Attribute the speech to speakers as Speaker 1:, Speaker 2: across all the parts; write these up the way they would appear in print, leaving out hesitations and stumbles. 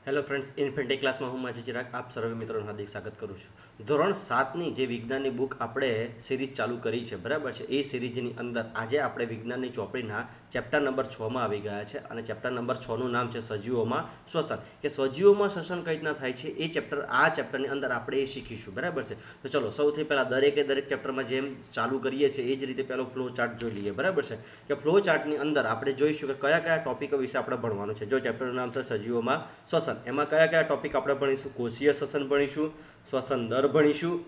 Speaker 1: Hello friends, ઇન્ફેન્ટી ક્લાસમાં હું માછી ચિરાગ આપ સર્વે મિત્રોનું હાર્દિક સ્વાગત કરું છું। ધોરણ 7ની જે વિજ્ઞાનની બુક આપણે સિરીઝ ચાલુ કરી છે, બરાબર છે। એ સિરીઝની અંદર આજે આપણે વિજ્ઞાનની ચોપડીના ચેપ્ટર નંબર 6માં આવી ગયા છે અને ચેપ્ટર નંબર 6નું નામ છે સજીવોમાં શ્વસન। કે સજીવોમાં શ્વસન કઈ રીતના થાય છે એ ચેપ્ટરની અંદર આપણે એ શીખીશું, બરાબર છે। તો ચલો સૌથી પહેલાં દરેક ચેપ્ટરમાં જેમ ચાલુ કરીએ છીએ એ જ રીતે પહેલો ફ્લો ચાર્ટ જોઈ લઈએ, બરાબર છે। કે ફ્લો ચાર્ટની અંદર આપણે જોઈશું કે કયા કયા ટોપિકો વિશે આપણે ભણવાનું છે। જો ચેપ્ટરનું નામ છે સજીવોમાં શ્વસન, એમાં કયા કયા ટોપિક આપણે ભણીશું? કોષીય શ્વસન ભણીશું, શ્વસન દર ભણીશું,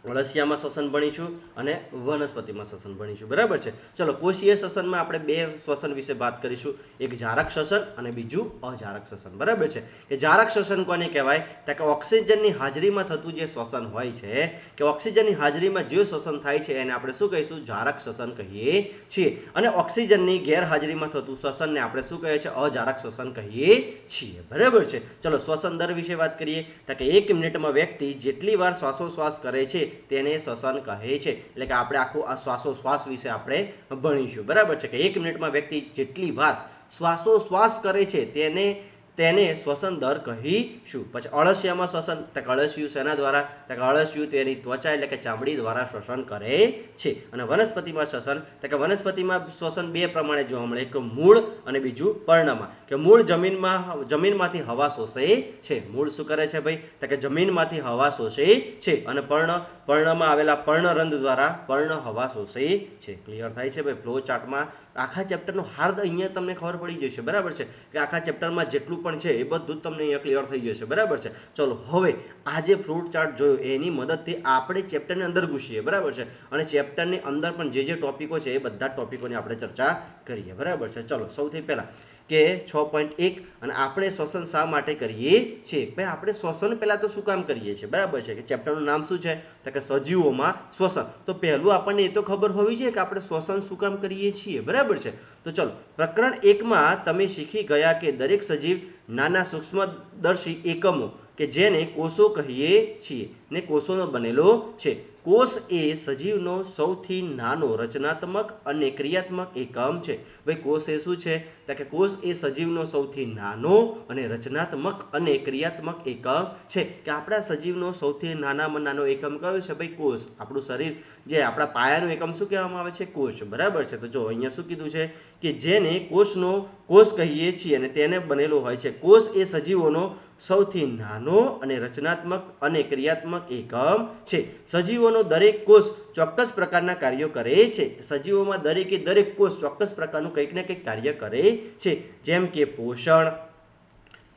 Speaker 1: અળસિયામાં શ્વસન ભણીશું અને વનસ્પતિમાં શ્વસન ભણીશું, બરાબર છે। ચલો કોષીય શ્વસનમાં આપણે બે શ્વસન વિશે વાત કરીશું, એક જારક શ્વસન અને બીજું અજારક શ્વસન, બરાબર છે। કે જારક શ્વસન કોને કહેવાય? તો કે ઓક્સિજનની હાજરીમાં થતું જે શ્વસન હોય છે, કે ઓક્સિજનની હાજરીમાં જે શ્વસન થાય છે એને આપણે શું કહીશું? જારક શ્વસન કહીએ છીએ। અને ઓક્સિજનની ગેરહાજરીમાં થતું શ્વસનને આપણે શું કહીએ છીએ? અજારક શ્વસન કહીએ છીએ, બરાબર છે। ચલો શ્વસન દર વિશે વાત કરીએ તો કે 1 મિનિટમાં વ્યક્તિ જેટલી વાર શ્વાસોશ્વાસ કરે છે તેને શ્વસન કહે છે। એટલે કે આપણે આખું આ શ્વાસોશ્વાસ વિશે આપણે ભણીશું, બરાબર છે। કે 1 મિનિટમાં વ્યક્તિ જેટલી વાર શ્વાસોશ્વાસ કરે છે તેને શ્વસન દર કહીશું। પછી અળસિયામાં શ્વસન, તો અળસિયું શેના દ્વારા? તો અળસિયું તેની ત્વચા એટલે કે ચામડી દ્વારા શ્વસન કરે છે। અને વનસ્પતિમાં શ્વસન, તો કે વનસ્પતિમાં શ્વસન બે પ્રમાણે જોવા મળે, એક મૂળ અને બીજું પર્ણમાં। કે મૂળ જમીનમાંથી હવા શોષે છે। મૂળ શું કરે છે ભાઈ? તો કે જમીનમાંથી હવા શોષે છે અને પર્ણમાં આવેલા પર્ણરંધ્ર દ્વારા પર્ણ હવા શોષે છે। ક્લિયર થાય છે ભાઈ? ફ્લો ચાર્ટમાં આખા ચેપ્ટરનું હાર્દ અહીંયા તમને ખબર પડી જશે, બરાબર છે। કે આખા ચેપ્ટરમાં જેટલું પણ છે એ બધું જ તમને અહીંયા ક્લિયર થઈ જશે, બરાબર છે। ચલો હવે આ જે ફ્લોટ ચાર્ટ જોયો એની મદદથી આપણે ચેપ્ટરની અંદર ઘૂસીએ, બરાબર છે। અને ચેપ્ટરની અંદર પણ જે ટોપિકો છે એ બધા ટોપિકોની આપણે ચર્ચા કરીએ, બરાબર છે। ચલો સૌથી પહેલા કે 6.1 અને આપણે શ્વસન શા માટે કરીએ છીએ? ભાઈ આપણે શ્વસન પહેલા તો શું કામ કરીએ છીએ, બરાબર છે। કે ચેપ્ટરનું નામ શું છે? તો કે સજીવોમાં શ્વસન। તો પહેલું આપણને એ તો ખબર હોવી જોઈએ કે આપણે શ્વસન શું કામ કરીએ છીએ, બરાબર છે। તો ચલો પ્રકરણ 1માં તમે શીખી ગયા કે દરેક સજીવ નાના સૂક્ષ્મદર્શી એકમો કે જેને કોષો કહીએ છીએ ને કોષોનો બનેલો છે। કોષ એ સજીવનો સૌથી નાનો રચનાત્મક અને ક્રિયાત્મક એકમ છે। ભાઈ કોષ એ શું છે? તો કે કોષ એ સજીવનો સૌથી નાનો અને રચનાત્મક અને ક્રિયાત્મક એકમ છે। કે આપણા સજીવનો સૌથી નાનામાં નાનો એકમ કયો છે ભાઈ? કોષ। આપણું શરીર જે આપણા પાયાનું એકમ શું કહેવામાં આવે છે? કોષ, બરાબર છે। તો જો અહીંયા શું કીધું છે કે જેને કોષ કહીએ છીએ અને તેને બનેલો હોય છે। કોષ એ સજીવોનો સૌથી નાનો અને રચનાત્મક અને ક્રિયાત્મક એકમ છે। સજીવોનો દરેક કોષ ચોક્કસ પ્રકારના કાર્યો કરે છે। સજીવોમાં દરેક કોષ ચોક્કસ પ્રકારનું કંઈક ને કંઈક કાર્ય કરે છે, જેમ કે પોષણ,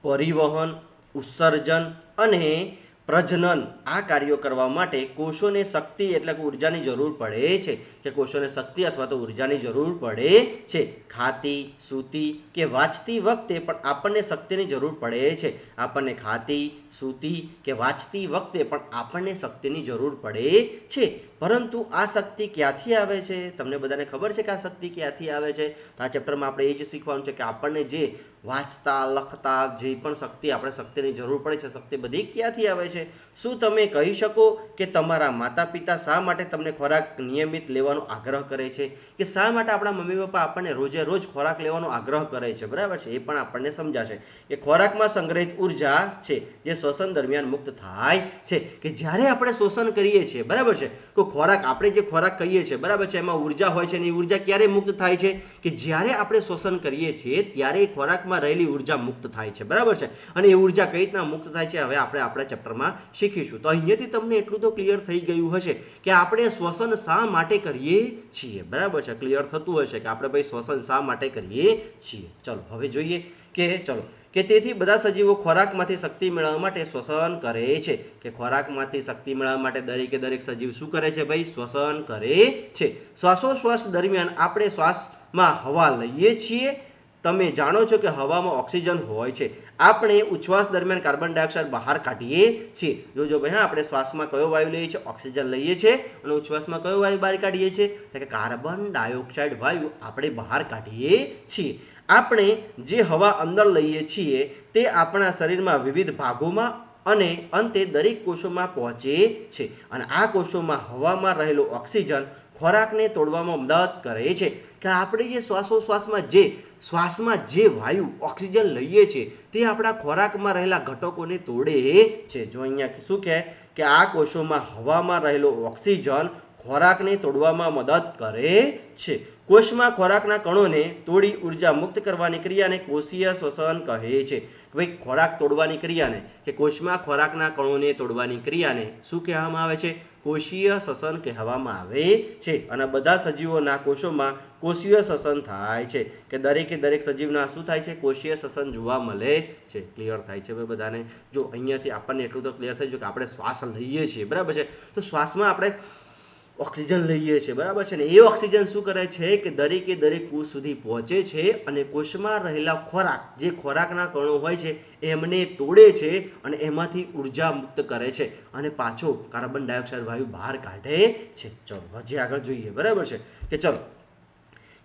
Speaker 1: પરિવહન, ઉત્સર્જન અને પ્રજનન। આ કાર્યો કરવા માટે કોષોને શક્તિ એટલે કે ઉર્જાની જરૂર પડે છે। કે કોષોને શક્તિ અથવા તો ઉર્જાની જરૂર પડે છે। ખાતી, સૂતી કે વાંચતી વખતે પણ આપણને શક્તિની જરૂર પડે છે। આપણને ખાતી, સૂતી કે વાંચતી વખતે પણ આપણને શક્તિની જરૂર પડે છે। પરંતુ આ શક્તિ ક્યાંથી આવે છે? તમને બધાને ખબર છે કે આ શક્તિ ક્યાંથી આવે છે? તો આ ચેપ્ટરમાં આપણે એ જ શીખવાનું છે કે આપણને જે વાંચતા લખતા જે પણ શક્તિની જરૂર પડે છે, શક્તિ બધી ક્યાંથી આવે છે? શું તમે કહી શકો કે તમારા માતા પિતા શા માટે તમને ખોરાક નિયમિત લેવાનો આગ્રહ કરે છે? કે શા માટે આપણા મમ્મી પપ્પા આપણને રોજે રોજ ખોરાક લેવાનો આગ્રહ કરે છે, બરાબર છે? એ પણ આપણને સમજાશે કે ખોરાકમાં સંગ્રહિત ઉર્જા છે જે શ્વસન દરમિયાન મુક્ત થાય છે। કે જ્યારે આપણે શ્વસન કરીએ છીએ, બરાબર છે, તો આપણે જે ખોરાક ખાઈએ છીએ, બરાબર છે, એમાં ઉર્જા હોય છે અને એ ઉર્જા ક્યારે મુક્ત થાય છે? કે જ્યારે આપણે શ્વસન કરીએ છીએ ત્યારે ખોરાકમાં રહેલી ઉર્જા મુક્ત થાય છે, બરાબર છે। અને એ ઉર્જા કઈ રીતના મુક્ત થાય છે હવે આપણે આપણા ચેપ્ટરમાં શીખીશું। તો અહીંયાથી તમને એટલું તો ક્લિયર થઈ ગયું હશે કે આપણે શ્વસન શા માટે કરીએ છીએ, બરાબર છે? ક્લિયર થતું હશે કે આપણે ભાઈ શ્વસન શા માટે કરીએ છીએ। ચલો હવે જોઈએ કે તેથી બધા સજીવો ખોરાકમાંથી શક્તિ મેળવવા માટે શ્વસન કરે છે। કે ખોરાકમાંથી શક્તિ મેળવવા માટે દરેક સજીવ શું કરે છે ભાઈ? શ્વસન કરે છે। શ્વાસોશ્વાસ દરમિયાન આપણે શ્વાસમાં હવા લઈએ છીએ। તમે જાણો છો કે હવામાં ઓક્સિજન હોય છે। આપણે ઉચ્છ્વાસ દરમિયાન કાર્બન ડાયોક્સાઇડ બહાર કાઢીએ છીએ। જોજો ભાઈ, આપણે શ્વાસમાં કયો વાયુ લઈએ છીએ? ઓક્સિજન લઈએ છીએ અને ઉચ્છ્વાસમાં કયો વાયુ બહાર કાઢીએ છીએ? તો કે કાર્બન ડાયોક્સાઇડ વાયુ આપણે બહાર કાઢીએ છીએ। આપણે જે હવા અંદર લઈએ છીએ તે આપણા શરીરમાં વિવિધ ભાગોમાં અને અંતે દરેક કોષોમાં પહોંચે છે અને આ કોષોમાં હવામાં રહેલો ઓક્સિજન ખોરાકને તોડવામાં મદદ કરે છે। કે આપણે જે શ્વાસોશ્વાસમાં જે શ્વાસમાં જે વાયુ ઓક્સિજન લઈએ છીએ તે આપણા ખોરાકમાં રહેલા ઘટકોને તોડે છે. જો અહીંયા શું કહે કે આ કોષોમાં હવામાં રહેલો ઓક્સિજન ખોરાકને તોડવામાં મદદ કરે છે. કોષમાં ખોરાકના કણોને તોડી ઉર્જા મુક્ત કરવાની ક્રિયાને કોષીય શ્વસન કહે છે. ભાઈ ખોરાક તોડવાની ક્રિયાને કે કોષમાં ખોરાકના કણોને તોડવાની ક્રિયાને શું કહેવામાં આવે છે? કોષીય શ્વસન કહેવામાં આવે છે. અને બધા સજીવોના કોષોમાં કોષીય શ્વસન થાય છે કે દરેક સજીવના શું થાય છે? કોષીય શ્વસન જોવા મળે છે. ક્લિયર થાય છે ભાઈ બધાને? જો અહીંયાથી આપણને એટલું તો ક્લિયર થઈ ગયું કે આપણે શ્વાસ લઈએ છીએ, બરાબર છે? તો શ્વાસમાં આપણે ઓક્સિજન લઈએ છીએ, બરાબર છે ને? એ ઓક્સિજન શું કરે છે કે દરેક કોષ સુધી પહોંચે છે અને કોષમાં રહેલા ખોરાક, જે ખોરાકના કણો હોય છે એમને તોડે છે અને એમાંથી ઉર્જા મુક્ત કરે છે અને પાછો કાર્બન ડાયોક્સાઇડ વાયુ બહાર કાઢે છે. ચલો હજી આગળ જોઈએ, બરાબર છે? કે ચલો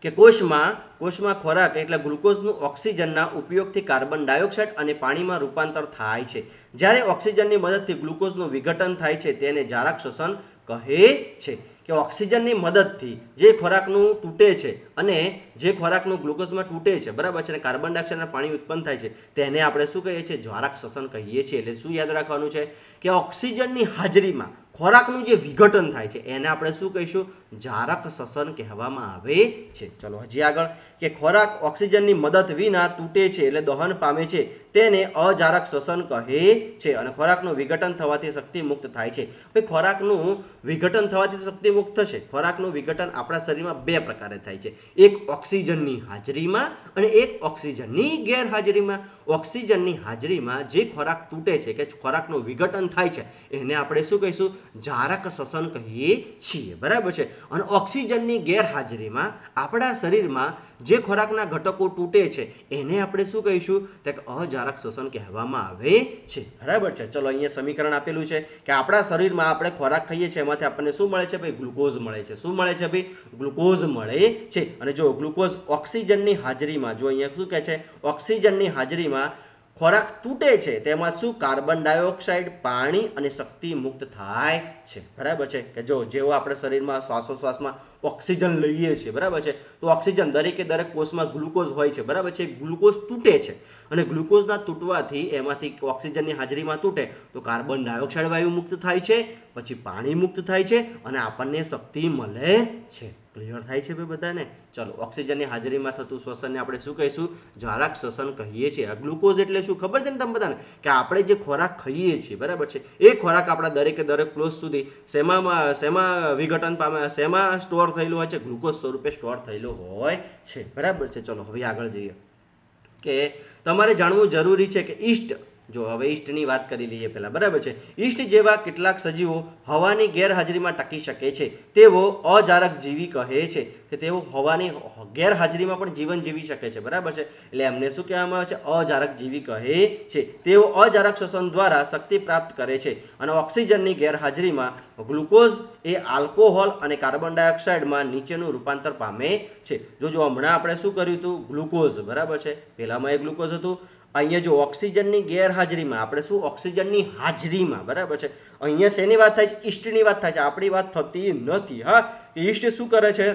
Speaker 1: કે કોષમાં ખોરાક એટલે ગ્લુકોઝનું ઓક્સિજનના ઉપયોગથી કાર્બન ડાયોક્સાઇડ અને પાણીમાં રૂપાંતર થાય છે. જ્યારે ઓક્સિજનની મદદથી ગ્લુકોઝનું વિઘટન થાય છે તેને જારક શ્વસન કહે છે. કે ઓક્સિજનની મદદથી જે ખોરાકનું તૂટે છે અને જે ખોરાકનું ગ્લુકોઝમાં તૂટે છે, બરાબર છે, અને કાર્બન ડાયોક્સાઇડ અને પાણી ઉત્પન્ન થાય છે તેને આપણે શું કહીએ છીએ? જારક શ્વસન કહીએ છીએ. એટલે શું યાદ રાખવાનું છે કે ઓક્સિજનની હાજરીમાં ખોરાકનું જે વિઘટન થાય છે એને આપણે શું કહીશું? જારક શ્વસન કહેવામાં આવે છે. ચલો હજી આગળ કે ખોરાક ઓક્સિજનની મદદ વિના તૂટે છે એટલે દહન પામે છે તેને અજારક શ્વસન કહે છે. અને ખોરાકનું વિઘટન થવાથી શક્તિ મુક્ત થાય છે. ભાઈ ખોરાકનું વિઘટન થવાથી શક્તિ મુક્ત થશે. ખોરાકનું વિઘટન આપણા શરીરમાં બે પ્રકારે થાય છે. એક ઓક્સિજનની હાજરીમાં અને એક ઓક્સિજનની ગેરહાજરીમાં. ઓક્સિજનની હાજરીમાં જે ખોરાક તૂટે છે કે ખોરાકનું વિઘટન થાય છે એને આપણે શું કહીશું? જારક શ્વસન કહીએ છીએ, બરાબર છે? અને ઓક્સિજનની ગેરહાજરીમાં આપણા શરીરમાં જે ખોરાકના ઘટકો તૂટે છે એને આપણે શું કહીશું? તો અજારક શ્વસન કહેવામાં આવે છે, બરાબર છે? ચલો અહીંયા સમીકરણ આપેલું છે કે આપણા શરીરમાં આપણે ખોરાક ખાઈએ છીએ એમાંથી આપણને શું મળે છે? ભાઈ ગ્લુકોઝ મળે છે. શું મળે છે ભાઈ? ગ્લુકોઝ મળે છે. અને જો ગ્લુકોઝ ઓક્સિજનની હાજરીમાં, જો અહીંયા શું કહે છે? ઓક્સિજનની હાજરીમાં ખોરાક તૂટે છે તેમાં શું? કાર્બન ડાયોક્સાઇડ, પાણી અને શક્તિ મુક્ત થાય છે, બરાબર છે? કે જો જેવો આપણે શરીરમાં શ્વાસોશ્વાસમાં ઓક્સિજન લઈએ છીએ, બરાબર છે, તો ઓક્સિજન દરેક કોષમાં ગ્લુકોઝ હોય છે, બરાબર છે? ગ્લુકોઝ તૂટે છે અને ગ્લુકોઝના તૂટવાથી એમાંથી ઓક્સિજનની હાજરીમાં તૂટે તો કાર્બન ડાયોક્સાઇડ વાયુ મુક્ત થાય છે, પછી પાણી મુક્ત થાય છે અને આપણને શક્તિ મળે છે. ક્લિયર થાય છે ભાઈ બધાને? ચલો ઓક્સિજનની હાજરીમાં થતું શ્વસનને આપણે શું કહીશું? જારક શ્વસન કહીએ છીએ. આ ગ્લુકોઝ એટલે શું ખબર છે ને તમને બધાને? કે આપણે જે ખોરાક ખાઈએ છીએ, બરાબર છે, એ ખોરાક આપણા દરેક કોષ સુધી શેમાં વિઘટન પામે, શેમાં સ્ટોર થયેલું હોય છે? ગ્લુકોઝ સ્વરૂપે સ્ટોર થયેલું હોય છે, બરાબર છે? ચલો હવે આગળ જઈએ કે તમારે જાણવું જરૂરી છે કે ઈસ્ટ, જો હવે ઈસ્ટની વાત કરી લઈએ પહેલાં, બરાબર છે? ઈસ્ટ જેવા કેટલાક સજીવો હવાની ગેરહાજરીમાં ટકી શકે છે. તેઓ અજારક જીવી કહે છે કે તેઓ હવાની ગેરહાજરીમાં પણ જીવન જીવી શકે છે, બરાબર છે? એટલે એમને શું કહેવામાં આવે છે? અજારક જીવી કહે છે. તેઓ અજારક શ્વસન દ્વારા શક્તિ પ્રાપ્ત કરે છે અને ઓક્સિજનની ગેરહાજરીમાં ગ્લુકોઝ એ આલ્કોહોલ અને કાર્બન ડાયોક્સાઇડમાં નીચેનું રૂપાંતર પામે છે. જો હમણાં આપણે શું કર્યું હતું? ગ્લુકોઝ, બરાબર છે? પહેલામાં એ ગ્લુકોઝ હતું. અહીંયા જો ઓક્સિજનની ગેરહાજરીમાં આપણે શું? ઓક્સિજનની હાજરીમાં, બરાબર છે? અહીંયા શેની વાત થાય છે? ઈસ્ટની વાત થાય છે. આપણી વાત થતી નથી. હા, ઈસ્ટ શું કરે છે?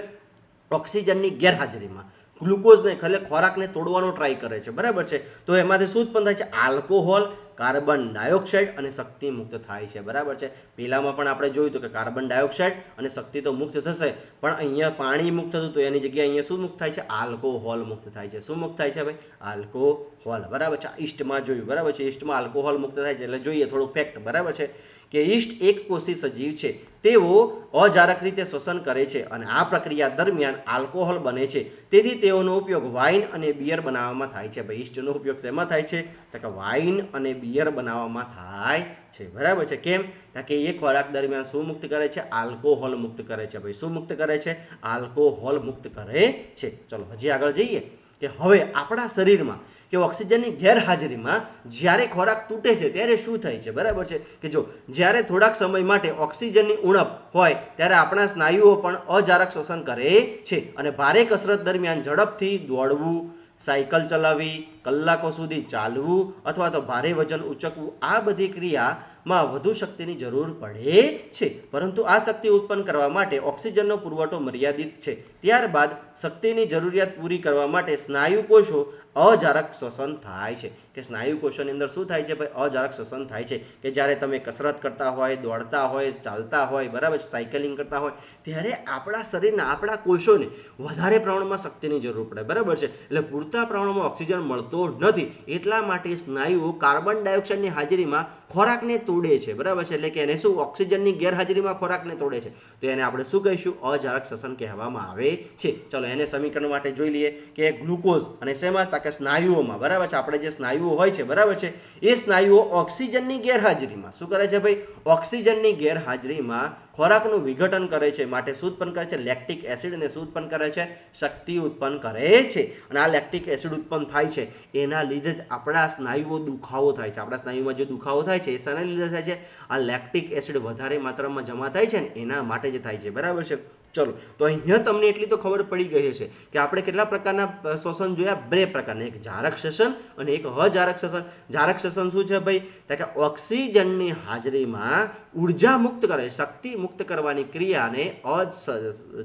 Speaker 1: ઓક્સિજનની ગેરહાજરીમાં ગ્લુકોઝને ખોરાકને તોડવાનો ટ્રાય કરે છે, બરાબર છે? તો એમાંથી શું ઉત્પન્ન થાય છે? આલ્કોહોલ, કાર્બન ડાયોક્સાઇડ અને શક્તિ મુક્ત થાય છે, બરાબર છે? પહેલામાં પણ આપણે જોયું હતું કે કાર્બન ડાયોક્સાઇડ અને શક્તિ તો મુક્ત થશે, પણ અહીંયા પાણી મુક્ત થતું તો એની જગ્યાએ અહીંયા શું મુક્ત થાય છે? આલ્કોહોલ મુક્ત થાય છે. શું મુક્ત થાય છે ભાઈ? આલ્કોહોલ, બરાબર છે? ઈસ્ટમાં જોયું, બરાબર છે? ઈસ્ટમાં આલ્કોહોલ મુક્ત થાય છે. એટલે જોઈએ થોડું ફેક્ટ, બરાબર છે? કે ઈસ્ટ એક કોષી સજીવ છે. તેઓ અજારક રીતે શ્વસન કરે છે અને આ પ્રક્રિયા દરમિયાન આલ્કોહોલ બને છે. તેથી તેઓનો ઉપયોગ વાઇન અને બિયર બનાવવામાં થાય છે. ભાઈ ઈસ્ટનો ઉપયોગ શેમાં થાય છે? તો કે વાઇન અને બિયર બનાવવામાં થાય છે, બરાબર છે? કેમ? કે એ ખોરાક દરમિયાન શું મુક્ત કરે છે? આલ્કોહોલ મુક્ત કરે છે. ભાઈ શું મુક્ત કરે છે? આલ્કોહોલ મુક્ત કરે છે. ચલો હજી આગળ જઈએ કે હવે આપણા શરીરમાં કે ઓક્સિજનની ગેરહાજરીમાં જ્યારે ખોરાક તૂટે છે ત્યારે શું થાય છે, બરાબર છે? કે જો જ્યારે થોડાક સમય માટે ઓક્સિજનની ઉણપ હોય ત્યારે આપણા સ્નાયુઓ પણ અજારક શ્વસન કરે છે અને ભારે કસરત દરમિયાન ઝડપથી દોડવું, સાયકલ ચલાવવી, કલાકો સુધી ચાલવું અથવા તો ભારે વજન ઉચકવું, આ બધી ક્રિયા માં વધુ શક્તિની જરૂર પડે છે, પરંતુ આ શક્તિ ઉત્પન્ન કરવા માટે ઓક્સિજનનો પુરવઠો મર્યાદિત છે. ત્યારબાદ શક્તિની જરૂરિયાત પૂરી કરવા માટે સ્નાયુ કોષો અજારક શ્વસન થાય છે. કે સ્નાયુ કોષોની અંદર શું થાય છે ભાઈ? અજારક શ્વસન થાય છે. કે જ્યારે તમે કસરત કરતા હોય, દોડતા હોય, ચાલતા હોય, બરાબર, સાયકલિંગ કરતા હોય, ત્યારે આપણા શરીરના આપણા કોષોને વધારે પ્રમાણમાં શક્તિની જરૂર પડે, બરાબર છે. એટલે પૂરતા પ્રમાણમાં ઓક્સિજન મળતો નથી, એટલા માટે સ્નાયુઓ કાર્બન ડાયોક્સાઇડની હાજરીમાં ખોરાકને તોડે છે, બરાબર છે. એટલે કે એને શું? ઓક્સિજનની ગેરહાજરીમાં ખોરાકને તોડે છે, તો એને આપણે શું કહીશું? અજારક શ્વસન કહેવામાં આવે છે. ચલો એને સમીકરણ માટે જોઈ લઈએ કે ગ્લુકોઝ અને શેમાં? કે સ્નાયુઓમાં, બરાબર છે. આપણે જે સ્નાયુઓ હોય છે, બરાબર છે, એ સ્નાયુઓ ઓક્સિજનની ગેરહાજરીમાં શું કરે છે ભાઈ? ઓક્સિજનની ગેરહાજરીમાં ખોરાકનું વિઘટન કરે છે, માટે શું ઉત્પન્ન કરે છે? Lactic acid. અને શું ઉત્પન્ન કરે છે? શક્તિ ઉત્પન્ન કરે છે. અને આ લેક્ટિક એસિડ ઉત્પન્ન થાય છે, એના લીધે જ આપણા સ્નાયુઓ દુખાવો થાય છે. આપણા સ્નાયુમાં જે દુખાવો થાય છે એ શાના લીધે થાય છે? આ લેક્ટિક એસિડ વધારે માત્રામાં જમા થાય છે ને એના માટે જ થાય છે, બરાબર છે. ચલો, તો અહીંયા તમને એટલી તો ખબર પડી ગઈ હશે કે આપણે કેટલા પ્રકારના શ્વસન જોયા? બે પ્રકારના, એક જારક શ્વસન અને એક અજારક શ્વસન. જારક શ્વસન શું છે ભાઈ? કે ઓક્સિજનની હાજરીમાં ઉર્જા મુક્ત કરે, શક્તિ મુક્ત કરવાની ક્રિયાને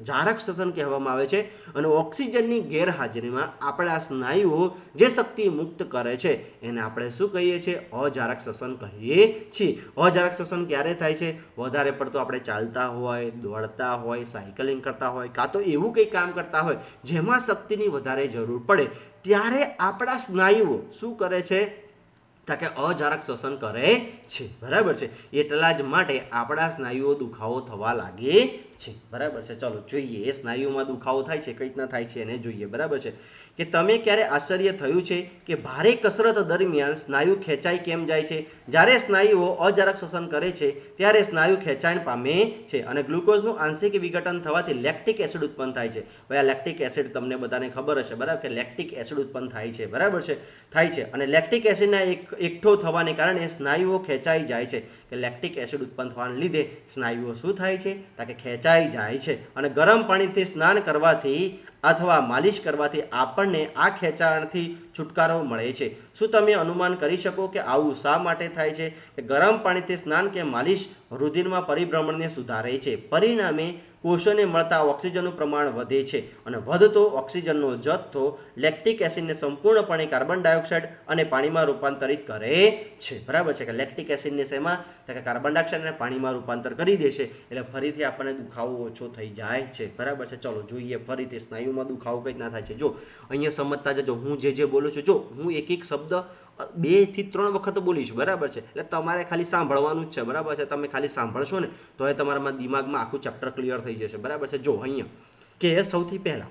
Speaker 1: જારક શ્વસન કહેવામાં આવે છે. અને ઓક્સિજનની ગેરહાજરીમાં આપણા સ્નાયુઓ જે શક્તિ મુક્ત કરે છે એને આપણે શું કહીએ છીએ? અજારક શ્વસન કહીએ છીએ. અજારક શ્વસન ક્યારે થાય છે? વધારે પડતો આપણે ચાલતા હોય, દોડતા હોય, સાયકલિંગ કરતા હોય, કાં તો એવું કંઈ કામ કરતા હોય જેમાં શક્તિની વધારે જરૂર પડે, ત્યારે આપણા સ્નાયુઓ શું કરે છે? કે અજારક શ્વસન કરે છે, બરાબર છે. એટલા જ માટે આપણા સ્નાયુઓ દુખાવો થવા લાગે છે, બરાબર છે. ચલો જોઈએ એ સ્નાયુમાં દુખાવો થાય છે કઈ રીતના થાય છે એને જોઈએ, બરાબર છે. કે તમે ક્યારે આશ્ચર્ય થયું છે કે ભારે કસરત દરમિયાન સ્નાયુ ખેંચાઈ કેમ જાય છે? જ્યારે સ્નાયુઓ અજારક શ્વસન કરે છે ત્યારે સ્નાયુ ખેંચાણ પામે છે અને ગ્લુકોઝનું આંશિક વિઘટન થવાથી લેક્ટિક એસિડ ઉત્પન્ન થાય છે. હવે આ લેક્ટિક એસિડ તમને બધાને ખબર હશે, બરાબર, કે લેક્ટિક એસિડ ઉત્પન્ન થાય છે, બરાબર છે, થાય છે. અને લેક્ટિક એસિડના એકઠો થવાને કારણે સ્નાયુઓ ખેંચાઈ જાય છે. કે લેક્ટિક એસિડ ઉત્પન્ન થવાને લીધે સ્નાયુઓ શું થાય છે? કે ખેંચાઈ જાય છે. અને ગરમ પાણીથી સ્નાન કરવાથી અથવા માલિશ કરવાથી આપણને આ ખેંચાણથી છુટકારો મળે છે. શું તમે અનુમાન કરી શકો કે આવું શા માટે થાય છે? કે ગરમ પાણીથી સ્નાન કે માલિશ રુધિરમાં પરિભ્રમણને સુધારે છે, પરિણામે કોષોને મળતા ઓક્સિજનનું પ્રમાણ વધે છે અને વધતો ઓક્સિજનનો જથ્થો લેક્ટિક એસિડને સંપૂર્ણપણે કાર્બન ડાયોક્સાઇડ અને પાણીમાં રૂપાંતરિત કરે છે, બરાબર છે. કે લેક્ટિક એસિડને શેમાં? કે કાર્બન ડાયોક્સાઇડ અને પાણીમાં રૂપાંતર કરી દેશે, એટલે ફરીથી આપણને દુખાવો ઓછો થઈ જાય છે, બરાબર છે. ચલો જોઈએ ફરીથી સ્નાયુમાં દુખાવો કઈ રીતના થાય છે. જો અહીંયા સમજતા જજો, હું જે બોલું છું, જો હું એક એક શબ્દ 2 થી 3 વખત બોલીશ, બરાબર છે. એટલે તમારે ખાલી સાંભળવાનું જ છે, બરાબર છે. તમે ખાલી સાંભળશો ને તો એ તમારા દિમાગમાં આખું ચેપ્ટર ક્લિયર થઈ જશે, બરાબર છે. જો અહીંયા કે સૌથી પહેલા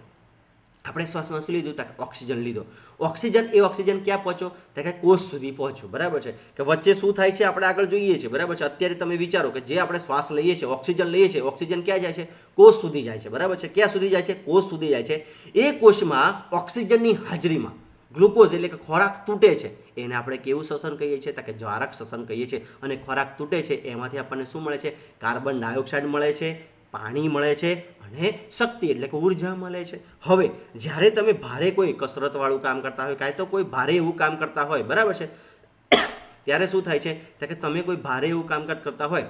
Speaker 1: આપણે શ્વાસમાં શું લીધું? ઓક્સિજન લીધો. ઓક્સિજન ક્યાં પહોંચ્યો? કે કોષ સુધી પહોંચ્યો, બરાબર છે. કે વચ્ચે શું થાય છે આપણે આગળ જોઈએ છીએ, બરાબર છે. અત્યારે તમે વિચારો કે જે આપણે શ્વાસ લઈએ છીએ, ઓક્સિજન લઈએ છીએ, ઓક્સિજન ક્યાં જાય છે? કોષ સુધી જાય છે, બરાબર છે. ક્યાં સુધી જાય છે? કોષ સુધી જાય છે. એ કોષમાં ઓક્સિજનની હાજરીમાં ગ્લુકોઝ એટલે કે ખોરાક તૂટે છે, એને આપણે કેવું શ્વસન કહીએ છીએ? કે જારક શ્વસન કહીએ છીએ. અને ખોરાક તૂટે છે એમાંથી આપણને શું મળે છે? કાર્બન ડાયોક્સાઇડ મળે છે, પાણી મળે છે અને શક્તિ એટલે કે ઉર્જા મળે છે. હવે જ્યારે તમે ભારે કોઈ કસરતવાળું કામ કરતા હોય, કાંઈ તો કોઈ ભારે એવું કામ કરતા હોય, બરાબર છે, ત્યારે શું થાય છે? કે તમે કોઈ ભારે એવું કામકાજ કરતા હોય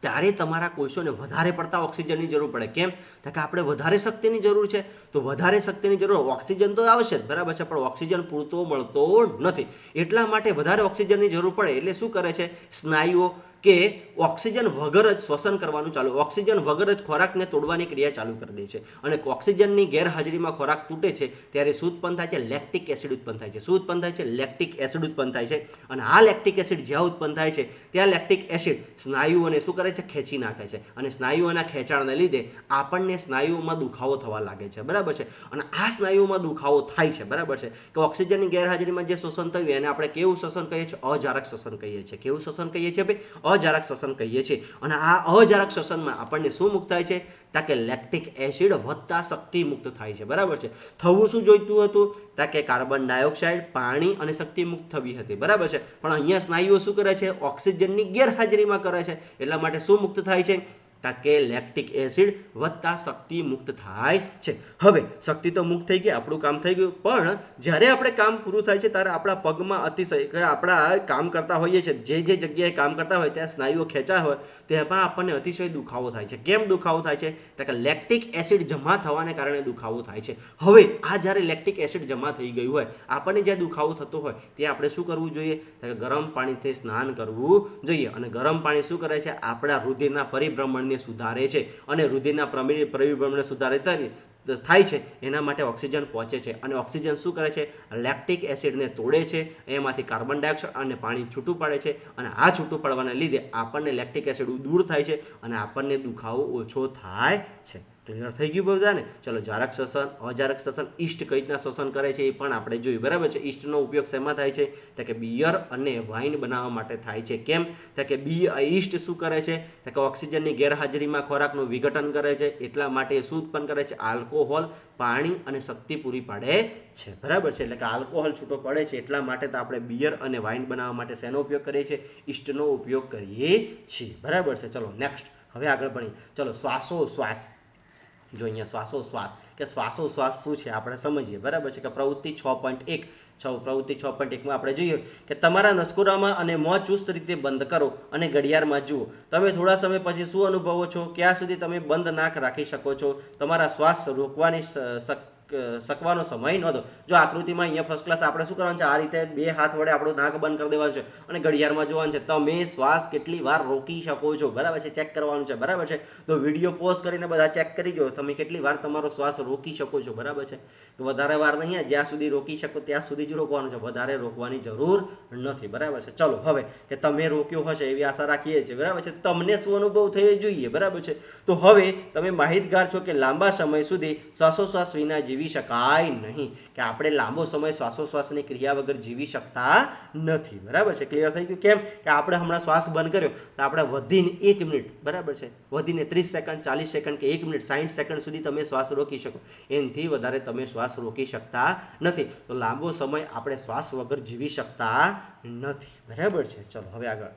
Speaker 1: ત્યારે તમારા કોષોને વધારે પડતા ઓક્સિજનની જરૂર પડે. કેમ? કે આપણે વધારે શક્તિની જરૂર છે, તો વધારે શક્તિની જરૂર ઓક્સિજન તો આવશે જ, બરાબર છે, પણ ઓક્સિજન પૂરતો મળતો નથી. એટલા માટે વધારે ઓક્સિજનની જરૂર પડે એટલે શું કરે છે સ્નાયુઓ? કે ઓક્સિજન વગર જ શ્વસન કરવાનું ચાલુ, ઓક્સિજન વગર જ ખોરાકને તોડવાની ક્રિયા ચાલુ કરી દે છે. અને ઓક્સિજનની ગેરહાજરીમાં ખોરાક તૂટે છે ત્યારે શું ઉત્પન્ન થાય છે? લેક્ટિક એસિડ ઉત્પન્ન થાય છે. શું ઉત્પન્ન થાય છે? લેક્ટિક એસિડ ઉત્પન્ન થાય છે. અને આ લેક્ટિક એસિડ જ્યાં ઉત્પન્ન થાય છે ત્યાં લેક્ટિક એસિડ સ્નાયુઓને શું કરે છે? ખેંચી નાખે છે. અને સ્નાયુઓના ખેંચાણને લીધે આપણને સ્નાયુઓમાં દુખાવો થવા લાગે છે, બરાબર છે. અને આ સ્નાયુઓમાં દુખાવો થાય છે, બરાબર છે. કે ઓક્સિજનની ગેરહાજરીમાં જે શ્વસન થયું એને આપણે કેવું શ્વસન કહીએ છીએ? અજારક શ્વસન કહીએ છીએ. કેવું શ્વસન કહીએ છીએ ભાઈ? અજારક શ્વસન કહીએ છીએ. અને આ અજારક શ્વસનમાં આપણને શું મુક્ત થાય છે? કે લેક્ટિક એસિડ વધતા શક્તિ મુક્ત થાય છે, બરાબર છે. થવું શું જોઈતું હતું? કે કાર્બન ડાયોક્સાઇડ, પાણી અને શક્તિ મુક્ત થવી હતી, બરાબર છે. પણ અહીંયા સ્નાયુઓ શું કરે છે? ઓક્સિજનની ગેરહાજરીમાં કરે છે, એટલા માટે શું મુક્ત થાય છે? કે લેક્ટિક એસિડ વધતા શક્તિ મુક્ત થાય છે. હવે શક્તિ તો મુક્ત થઈ ગઈ, આપણું કામ થઈ ગયું, પણ જ્યારે આપણે કામ પૂરું થાય છે ત્યારે આપણા પગમાં અતિશય આપણા કામ કરતા હોઈએ છીએ, જે જગ્યાએ કામ કરતા હોય ત્યાં સ્નાયુઓ ખેંચાય હોય તેમાં આપણને અતિશય દુખાવો થાય છે. કેમ દુખાવો થાય છે? તો કે લેક્ટિક એસિડ જમા થવાને કારણે દુખાવો થાય છે. હવે આ જ્યારે લેક્ટિક એસિડ જમા થઈ ગયું હોય, આપણને જ્યાં દુખાવો થતો હોય ત્યાં આપણે શું કરવું જોઈએ? તો કે ગરમ પાણીથી સ્નાન કરવું જોઈએ. અને ગરમ પાણી શું કરે છે? આપણા રુધિરના પરિભ્રમણને સુધારે છે, અને રુધિરના પરિભ્રમણને સુધારે થાય છે એના માટે ઓક્સિજન પહોંચે છે, અને ઓક્સિજન શું કરે છે? લેક્ટિક એસિડને તોડે છે, એમાંથી કાર્બન ડાયોક્સાઇડ અને પાણી છૂટું પાડે છે, અને આ છૂટું પડવાને લીધે આપણને લેક્ટિક એસિડ દૂર થાય છે અને આપણને દુખાવો ઓછો થાય છે. ક્લિયર થઈ ગયું બધાને? ચલો, જારક શ્વસન, અજારક શ્વસન, ઈસ્ટ કઈ રીતના શ્વસન કરે છે એ પણ આપણે જોયું. બરાબર છે? ઈસ્ટનો ઉપયોગ શેમાં થાય છે? તો કે બિયર અને વાઇન બનાવવા માટે થાય છે. કેમ? તો કે ઈસ્ટ શું કરે છે? તો કે ઓક્સિજનની ગેરહાજરીમાં ખોરાકનું વિઘટન કરે છે, એટલા માટે શું ઉત્પન્ન કરે છે? આલ્કોહોલ, પાણી અને શક્તિ પૂરી પાડે છે. બરાબર છે? એટલે કે આલ્કોહોલ છૂટો પડે છે એટલા માટે તો આપણે બિયર અને વાઇન બનાવવા માટે શેનો ઉપયોગ કરીએ છીએ? ઈસ્ટનો ઉપયોગ કરીએ છીએ. બરાબર છે? ચલો નેક્સ્ટ, હવે આગળ ભણીએ. ચલો, શ્વાસોશ્વાસ. જો અહીંયા શ્વાસોશ્વાસ કે શ્વાસોશ્વાસ શું છે આપણે સમજીએ. બરાબર છે? કે પ્રવૃત્તિ 6.1 પ્રવૃત્તિ 6.1માં આપણે જોઈએ કે તમારા નસકોરામાં અને મોં ચુસ્ત રીતે બંધ કરો અને ઘડિયાળમાં જુઓ. તમે થોડા સમય પછી શું અનુભવો છો? ક્યાં સુધી તમે બંધ નાક રાખી શકો છો? તમારા શ્વાસ રોકવાની શકવાનો સમય નહોતો. જો આકૃતિમાં અહીંયા ફર્સ્ટ ક્લાસ આપણે શું કરવાનું છે? આ રીતે બે હાથ વડે આપણું નાક બંધ કરી દેવાનું છે અને ઘડિયાળમાં જોવાનું છે તમે શ્વાસ કેટલી વાર રોકી શકો છો. બરાબર છે? ચેક કરવાનું છે. બરાબર છે? તો વિડીયો પોઝ કરીને બધા ચેક કરી જો તમે કેટલી વાર તમારો શ્વાસ રોકી શકો છો. બરાબર છે? વધારે વાર નહીં, જ્યાં સુધી રોકી શકો ત્યાં સુધી જ રોકવાનું છે, વધારે રોકવાની જરૂર નથી. બરાબર છે? ચલો, હવે કે તમે રોક્યો હશે એવી આશા રાખીએ છીએ. બરાબર છે? તમને શું અનુભવ થયો જોઈએ. બરાબર છે? તો હવે તમે માહિતગાર છો કે લાંબા સમય સુધી શ્વાસોશ્વાસ વિના જીવી શકાય નહીં, કે આપણે લાંબો સમય શ્વાસોશ્વાસની ક્રિયા વગર જીવી શકતા નથી. બરાબર છે? ક્લિયર થઈ ગયું? કેમ? કે આપણે હમણાં શ્વાસ બંધ કર્યો તો આપણે વધીને 1 મિનિટ, બરાબર છે, વધીને 30 સેકન્ડ, 40 સેકન્ડ કે 1 મિનિટ 60 સેકન્ડ સુધી તમે શ્વાસ રોકી શકો. એનાથી વધારે તમે શ્વાસ રોકી શકતા નથી. તો લાંબો સમય આપણે શ્વાસ વગર જીવી શકતા નથી. બરાબર છે? ચલો, હવે આગળ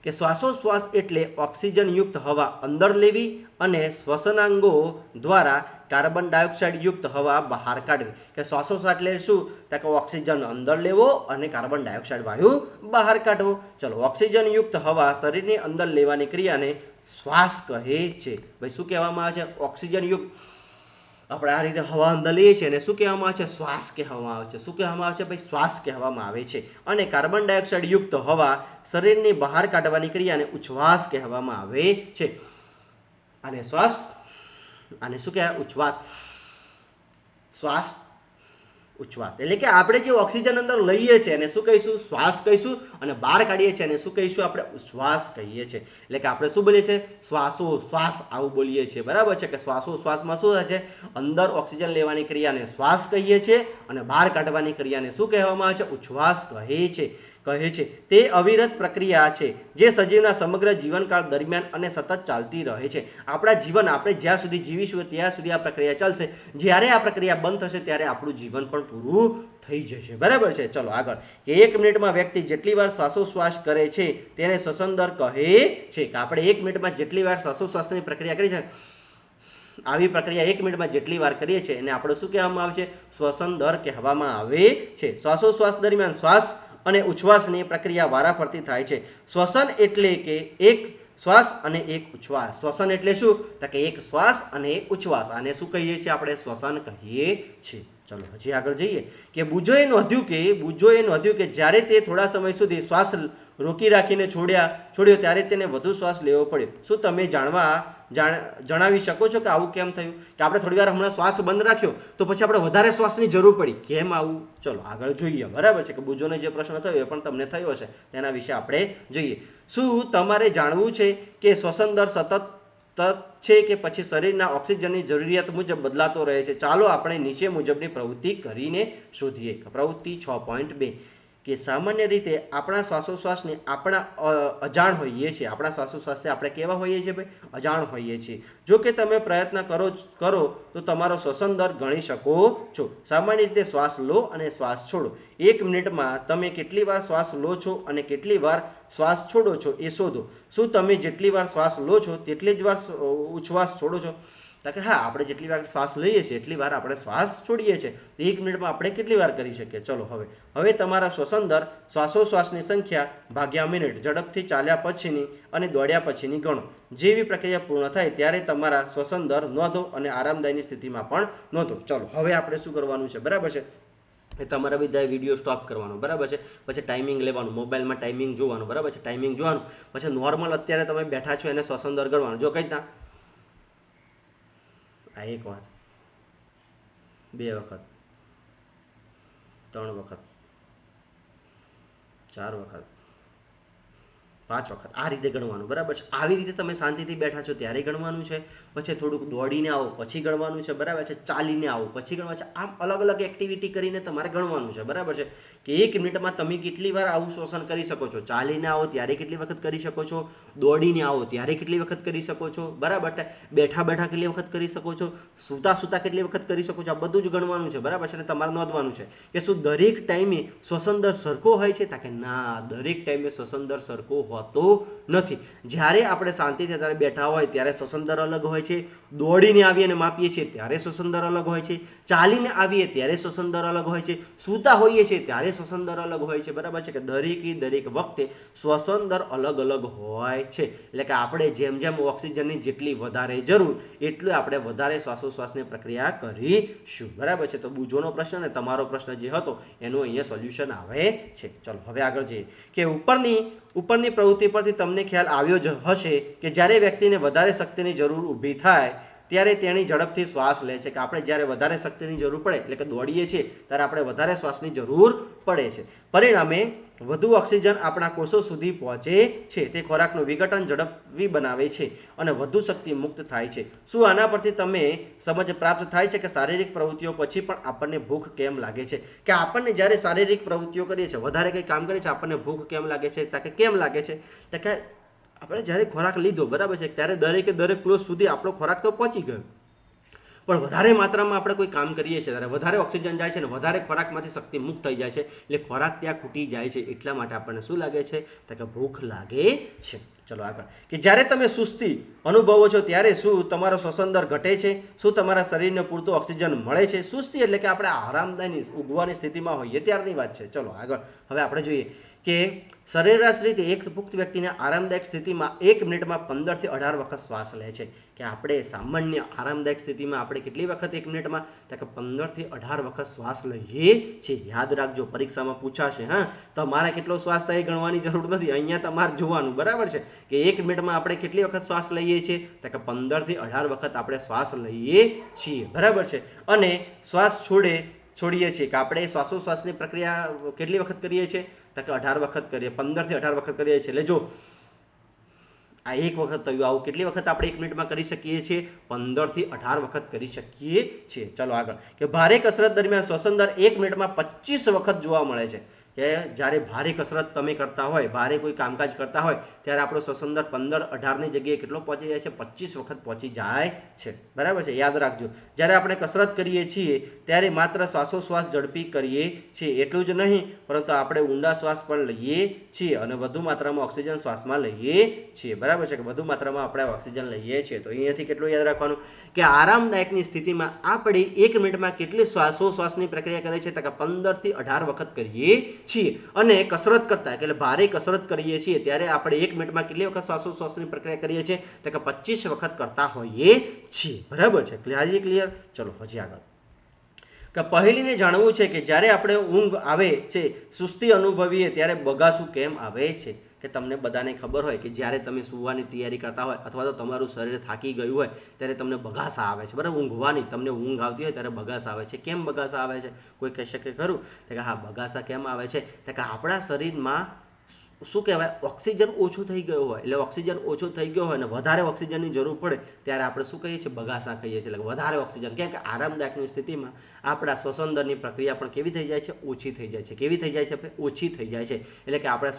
Speaker 1: કે શ્વાસોશ્વાસ એટલે ઓક્સિજનયુક્ત હવા અંદર લેવી અને શ્વસનાંગો દ્વારા કાર્બન ડાયોક્સાઇડ યુક્ત હવા બહાર કાઢવી. કે શ્વાસોશ્વાસ એટલે શું? તો કે ઓક્સિજન અંદર લેવો અને કાર્બન ડાયોક્સાઇડ વાયુ બહાર કાઢવો. ચલો, ઓક્સિજન યુક્ત હવા શરીરની અંદર લેવાની ક્રિયાને શ્વાસ કહે છે. ભાઈ શું કહેવામાં આવે છે? ઓક્સિજન યુક્ત આપણે આ રીતે હવા અંદર લઈએ છીએ અને શું કહેવામાં આવે છે? શ્વાસ કહેવામાં આવે છે. શું કહેવામાં આવે છે? ભાઈ શ્વાસ કહેવામાં આવે છે. અને કાર્બન ડાયોક્સાઇડ યુક્ત હવા શરીરની બહાર કાઢવાની ક્રિયાને ઉચ્છ્વાસ કહેવામાં આવે છે. અને શ્વાસ, આને શું કહેવાય? ઉચ્છ્વાસ. શ્વાસ, ઉચ્છ્વાસ એટલે કે આપણે જે ઓક્સિજન અંદર લઈએ છીએ એને શું કહીશું? શ્વાસ કહીશું. અને બહાર કાઢીએ છીએ એને શું કહીશું? આપણે ઉચ્છ્વાસ કહીએ છીએ. એટલે કે આપણે શું બોલીએ છીએ? શ્વાસોશ્વાસ આવું બોલીએ છીએ. બરાબર છે? કે શ્વાસોશ્વાસમાં શું થાય છે? અંદર ઓક્સિજન લેવાની ક્રિયાને શ્વાસ કહીએ છીએ અને બહાર કાઢવાની ક્રિયાને શું કહેવામાં આવે છે? ઉચ્છ્વાસ કહે છે. તે અવિરત પ્રક્રિયા છે જે સજીવના સમગ્ર જીવનકાળ દરમિયાન અને સતત ચાલતી રહે છે. આપણા જીવન, આપણે જ્યાં સુધી જીવીશું ત્યાં સુધી આ પ્રક્રિયા ચાલશે. જ્યારે આ પ્રક્રિયા બંધ થશે ત્યારે આપણું જીવન પણ પૂરું થઈ જશે. બરાબર છે? ચલો આગળ કે 1 મિનિટમાં વ્યક્તિ જેટલી વાર શ્વાસોશ્વાસ કરે છે તેને શ્વસન દર કહે છે. કે આપણે 1 મિનિટમાં જેટલી વાર શ્વાસોશ્વાસની પ્રક્રિયા કરી છે, આવી પ્રક્રિયા 1 મિનિટમાં જેટલી વાર કરીએ છીએ એને આપણે શું કહેવામાં આવે છે? શ્વસન દર કહેવામાં આવે છે. શ્વાસોશ્વાસ દરમિયાન શ્વાસ અને ઉચ્છ્વાસની પ્રક્રિયા વારાફરતી થાય છે. શ્વસન એટલે કે એક શ્વાસ અને એક ઉચ્છ્વાસ. શ્વસન એટલે શું? તો કે એક શ્વાસ અને એક ઉચ્છ્વાસ. આને શું કહીએ છીએ? આપણે શ્વસન કહીએ છીએ. ચલો હજી આગળ જઈએ કે બુજોએ નોંધ્યું કે જ્યારે તે થોડા સમય સુધી શ્વાસ રોકી રાખીને છોડ્યો ત્યારે તેને વધુ શ્વાસ લેવો પડ્યો. શું તમે જણાવી શકો છો કે આવું કેમ થયું? કે આપણે થોડી વાર હમણાં શ્વાસ બંધ રાખ્યો તો પછી આપણે વધારે શ્વાસની જરૂર પડી. કેમ આવું? ચલો આગળ જોઈએ. બરાબર છે? કે બુજોને જે પ્રશ્ન થયો એ પણ તમને થયો હશે, તેના વિશે આપણે જોઈએ. શું તમારે જાણવું છે કે શ્વસન દર સતત છે કે પછી શરીરના ઓક્સિજનની જરૂરિયાત મુજબ બદલાતો રહે છે? ચાલો આપણે નીચે મુજબની પ્રવૃત્તિ કરીને શોધીએ. પ્રવૃત્તિ 6.2 કે સામાન્ય રીતે આપણા શ્વાસોશ્વાસને આપણા અજાણ હોઈએ છીએ, આપણા શ્વાસોશ્વાસને આપણે કેવા હોઈએ છીએ ભાઈ? અજાણ હોઈએ છીએ. જો કે તમે પ્રયત્ન કરો તો તમારો શ્વસન દર ગણી શકો છો. સામાન્ય રીતે શ્વાસ લો અને શ્વાસ છોડો. 1 મિનિટમાં તમે કેટલી વાર શ્વાસ લો છો અને કેટલી વાર શ્વાસ છોડો છો એ શોધો. શું તમે જેટલી વાર શ્વાસ લો છો તેટલી જ વાર ઉચ્છ્વાસ છોડો છો? કે હા, આપણે જેટલી વાર શ્વાસ લઈએ છીએ એટલી વાર આપણે શ્વાસ છોડીએ છીએ. 1 મિનિટમાં આપણે કેટલી વાર કરી શકીએ? ચલો હવે તમારા શ્વસન દર શ્વાસોશ્વાસની સંખ્યા ભાગ્યા મિનિટ ઝડપથી ચાલ્યા પછીની અને દોડ્યા પછીની ગણો. જેવી પ્રક્રિયા પૂર્ણ થાય ત્યારે તમારા શ્વસન દર નોંધો અને આરામદાયની સ્થિતિમાં પણ નોંધો. ચલો હવે આપણે શું કરવાનું છે? બરાબર છે, એ તમારા બધાએ વિડીયો સ્ટોપ કરવાનો. બરાબર છે, પછી ટાઈમિંગ લેવાનું, મોબાઈલમાં ટાઈમિંગ જોવાનું. બરાબર છે, ટાઈમિંગ જોવાનું. પછી નોર્મલ અત્યારે તમે બેઠા છો એને શ્વસન દર ગણવાનું. જો કંઈ ના આ 1 વાર, 2 વખત, 3 વખત, 4 વખત, 5 વખત, આ રીતે ગણવાનું. બરાબર છે, આવી રીતે તમે શાંતિથી બેઠા છો ત્યારે ગણવાનું છે. પછી થોડુંક દોડીને આવો પછી ગણવાનું છે. બરાબર છે, ચાલીને આવો પછી ગણવાનું છે. આમ અલગ અલગ એક્ટિવિટી કરીને તમારે ગણવાનું છે. બરાબર છે, કે 1 મિનિટમાં તમે કેટલી વાર આવું શ્વસન કરી શકો છો? ચાલીને આવો ત્યારે કેટલી વખત કરી શકો છો? દોડીને આવો ત્યારે કેટલી વખત કરી શકો છો? બરાબર છે, બેઠા બેઠા કેટલી વખત કરી શકો છો? સૂતા સૂતા કેટલી વખત કરી શકો છો? આ બધું જ ગણવાનું છે. બરાબર છે, અને તમારે નોંધવાનું છે કે શું દરેક ટાઈમે શ્વસન દર સરખો હોય છે? કે ના, દરેક ટાઈમે શ્વસન દર સરખો હોતો નથી. જ્યારે આપણે શાંતિથી ત્યારે બેઠા હોય ત્યારે શ્વસન દર અલગ હોય છે, દોડીને આવીએ અને માપીએ છીએ ત્યારે શ્વસન દર અલગ હોય છે, ચાલીને આવીએ ત્યારે શ્વસન દર અલગ હોય છે, સૂતા હોઈએ છીએ ત્યારે શ્વસન દર અલગ હોય છે. બરાબર છે, કે દરેક વખતે શ્વસન દર અલગ અલગ હોય છે. એટલે કે આપણે જેમ જેમ ઓક્સિજનની જેટલી વધારે જરૂર એટલું આપણે વધારે શ્વાસોશ્વાસની પ્રક્રિયા કરીશું. બરાબર છે, તો બુજોનો પ્રશ્ન ને તમારો પ્રશ્ન જે હતો એનું અહીંયા સોલ્યુશન આવે છે. ચલો હવે આગળ જઈએ કે ઉપરની પ્રવૃત્તિ પરથી તમને ખ્યાલ આવ્યો જ હશે કે જ્યારે વ્યક્તિને વધારે શક્તિની જરૂર ઊભી થાય ત્યારે તેણી ઝડપથી શ્વાસ લે છે. કે આપણે જ્યારે વધારે શક્તિની જરૂર પડે એટલે કે દોડીએ છીએ ત્યારે આપણે વધારે શ્વાસની જરૂર પડે છે. પરિણામે વધુ ઓક્સિજન આપણા કોષો સુધી પહોંચે છે, તે ખોરાકનું વિઘટન ઝડપી બનાવે છે અને વધુ શક્તિ મુક્ત થાય છે. શું આના પરથી તમે સમજ પ્રાપ્ત થાય છે કે શારીરિક પ્રવૃત્તિઓ પછી પણ આપણને ભૂખ કેમ લાગે છે? કે આપણને જ્યારે શારીરિક પ્રવૃત્તિઓ કરીએ છીએ, વધારે કંઈ કામ કરીએ છીએ, આપણને ભૂખ કેમ લાગે છે? કે કેમ લાગે છે? કે આપણે જ્યારે ખોરાક લીધો, બરાબર છે, ત્યારે દરેક ક્લોઝ સુધી આપણો ખોરાક તો પહોંચી ગયો, પણ વધારે માત્રામાં આપણે કોઈ કામ કરીએ છીએ ત્યારે વધારે ઓક્સિજન જાય છે અને વધારે ખોરાકમાંથી શક્તિ મુક્ત થઈ જાય છે, એટલે ખોરાક ત્યાં ખૂટી જાય છે. એટલા માટે આપણને શું લાગે છે? કે ભૂખ લાગે છે. ચલો આગળ, કે જ્યારે તમે સુસ્તી અનુભવો છો ત્યારે શું તમારો શ્વસન દર ઘટે છે? શું તમારા શરીરને પૂરતું ઓક્સિજન મળે છે? સુસ્તી એટલે કે આપણે આરામદાયની ઊંઘવાની સ્થિતિમાં હોઈએ ત્યારની વાત છે. ચલો આગળ હવે આપણે જોઈએ કે સરેરાશ રીતે એક પુખ્ત વ્યક્તિને આરામદાયક સ્થિતિમાં 1 મિનિટમાં 15 થી 18 વખત શ્વાસ લે છે. કે આપણે સામાન્ય આરામદાયક સ્થિતિમાં આપણે કેટલી વખત 1 મિનિટમાં? કે 15 થી 18 વખત શ્વાસ લઈએ છીએ. યાદ રાખજો, પરીક્ષામાં પૂછાશે. હા, તમારે કેટલો શ્વાસ થાય ગણવાની જરૂર નથી, અહીંયા તમારે જોવાનું. બરાબર છે, કે 1 મિનિટમાં આપણે કેટલી વખત શ્વાસ લઈએ છીએ? કે 15 થી 18 વખત આપણે શ્વાસ લઈએ છીએ. બરાબર છે, અને શ્વાસ છોડીએ છીએ કે આપણે શ્વાસોશ્વાસની પ્રક્રિયા કેટલી વખત કરીએ છીએ? કે 18 વખત કરીએ, 15 થી 18 વખત કરીએ છીએ. એટલે જો આ 1 વખત થયું, આવું કેટલી વખત આપણે 1 મિનિટમાં કરી શકીએ છીએ? 15 થી 18 વખત કરી શકીએ છીએ. ચલો આગળ, કે ભારે કસરત દરમિયાન શ્વસન દર 1 મિનિટમાં 25 વખત જોવા મળે છે. કે જ્યારે ભારે કસરત તમે કરતા હોય, ભારે કોઈ કામકાજ કરતા હોય ત્યારે આપણો શ્વસન દર 15-18ની જગ્યાએ કેટલો પહોંચી જાય છે? 25 વખત પહોંચી જાય છે. બરાબર છે, યાદ રાખજો. જ્યારે આપણે કસરત કરીએ છીએ ત્યારે માત્ર શ્વાસોશ્વાસ ઝડપી કરીએ છીએ એટલું જ નહીં, પરંતુ આપણે ઊંડા શ્વાસ પણ લઈએ છીએ અને વધુ માત્રામાં ઓક્સિજન શ્વાસમાં લઈએ છીએ. બરાબર છે, કે વધુ માત્રામાં આપણે ઓક્સિજન લઈએ છીએ. તો અહીંયાથી કેટલું યાદ રાખવાનું કે આરામદાયકની સ્થિતિમાં આપણે 1 મિનિટમાં કેટલી શ્વાસોશ્વાસની પ્રક્રિયા કરે છે? કે 15 થી 18 વખત કરીએ છીએ. અને કસરત કરતા એટલે ભારે કસરત કરીએ છીએ ત્યારે આપણે 1 મિનિટમાં કેટલી વખત શ્વાસોશ્વાસની પ્રક્રિયા કરીએ છીએ? તો કે 25 વખત કરતા હોઈએ છીએ. બરાબર છે, ક્લિયર? ચલો હજી આગળ, કે પહેલીને જાણવું છે કે જ્યારે આપણે ઊંઘ આવે છે, સુસ્તી અનુભવીએ ત્યારે બગાસું કેમ આવે છે? કે તમને બધાને ખબર હોય કે જ્યારે તમે સૂવાની તૈયારી કરતા હોય અથવા તો તમારું શરીર થાકી ગયું હોય ત્યારે તમને બગાસા આવે છે. બરાબર, ઊંઘવાની તમને ઊંઘ આવતી હોય ત્યારે બગાસા આવે છે. કેમ બગાસા આવે છે? કોઈ કહી શકે ખરું? કે હા, બગાસા કેમ આવે છે? કે આપણા શરીરમાં શું કહેવાય ઓક્સિજન ઓછો થઈ ગયો હોય એટલે ઓક્સિજન ઓછો થઈ ગયો હોય ને વધારે ઓક્સિજનની જરૂર પડે ત્યારે આપણે શું કહીએ છીએ બગાસા કહીએ છીએ એટલે વધારે ઓક્સિજન કેમ કે આરામદાયકની સ્થિતિમાં આપણા શ્વસન દરની પ્રક્રિયા પણ કેવી થઈ જાય છે ઓછી થઈ જાય છે કેવી થઈ જાય છે ઓછી થઈ જાય છે એટલે કે આપણે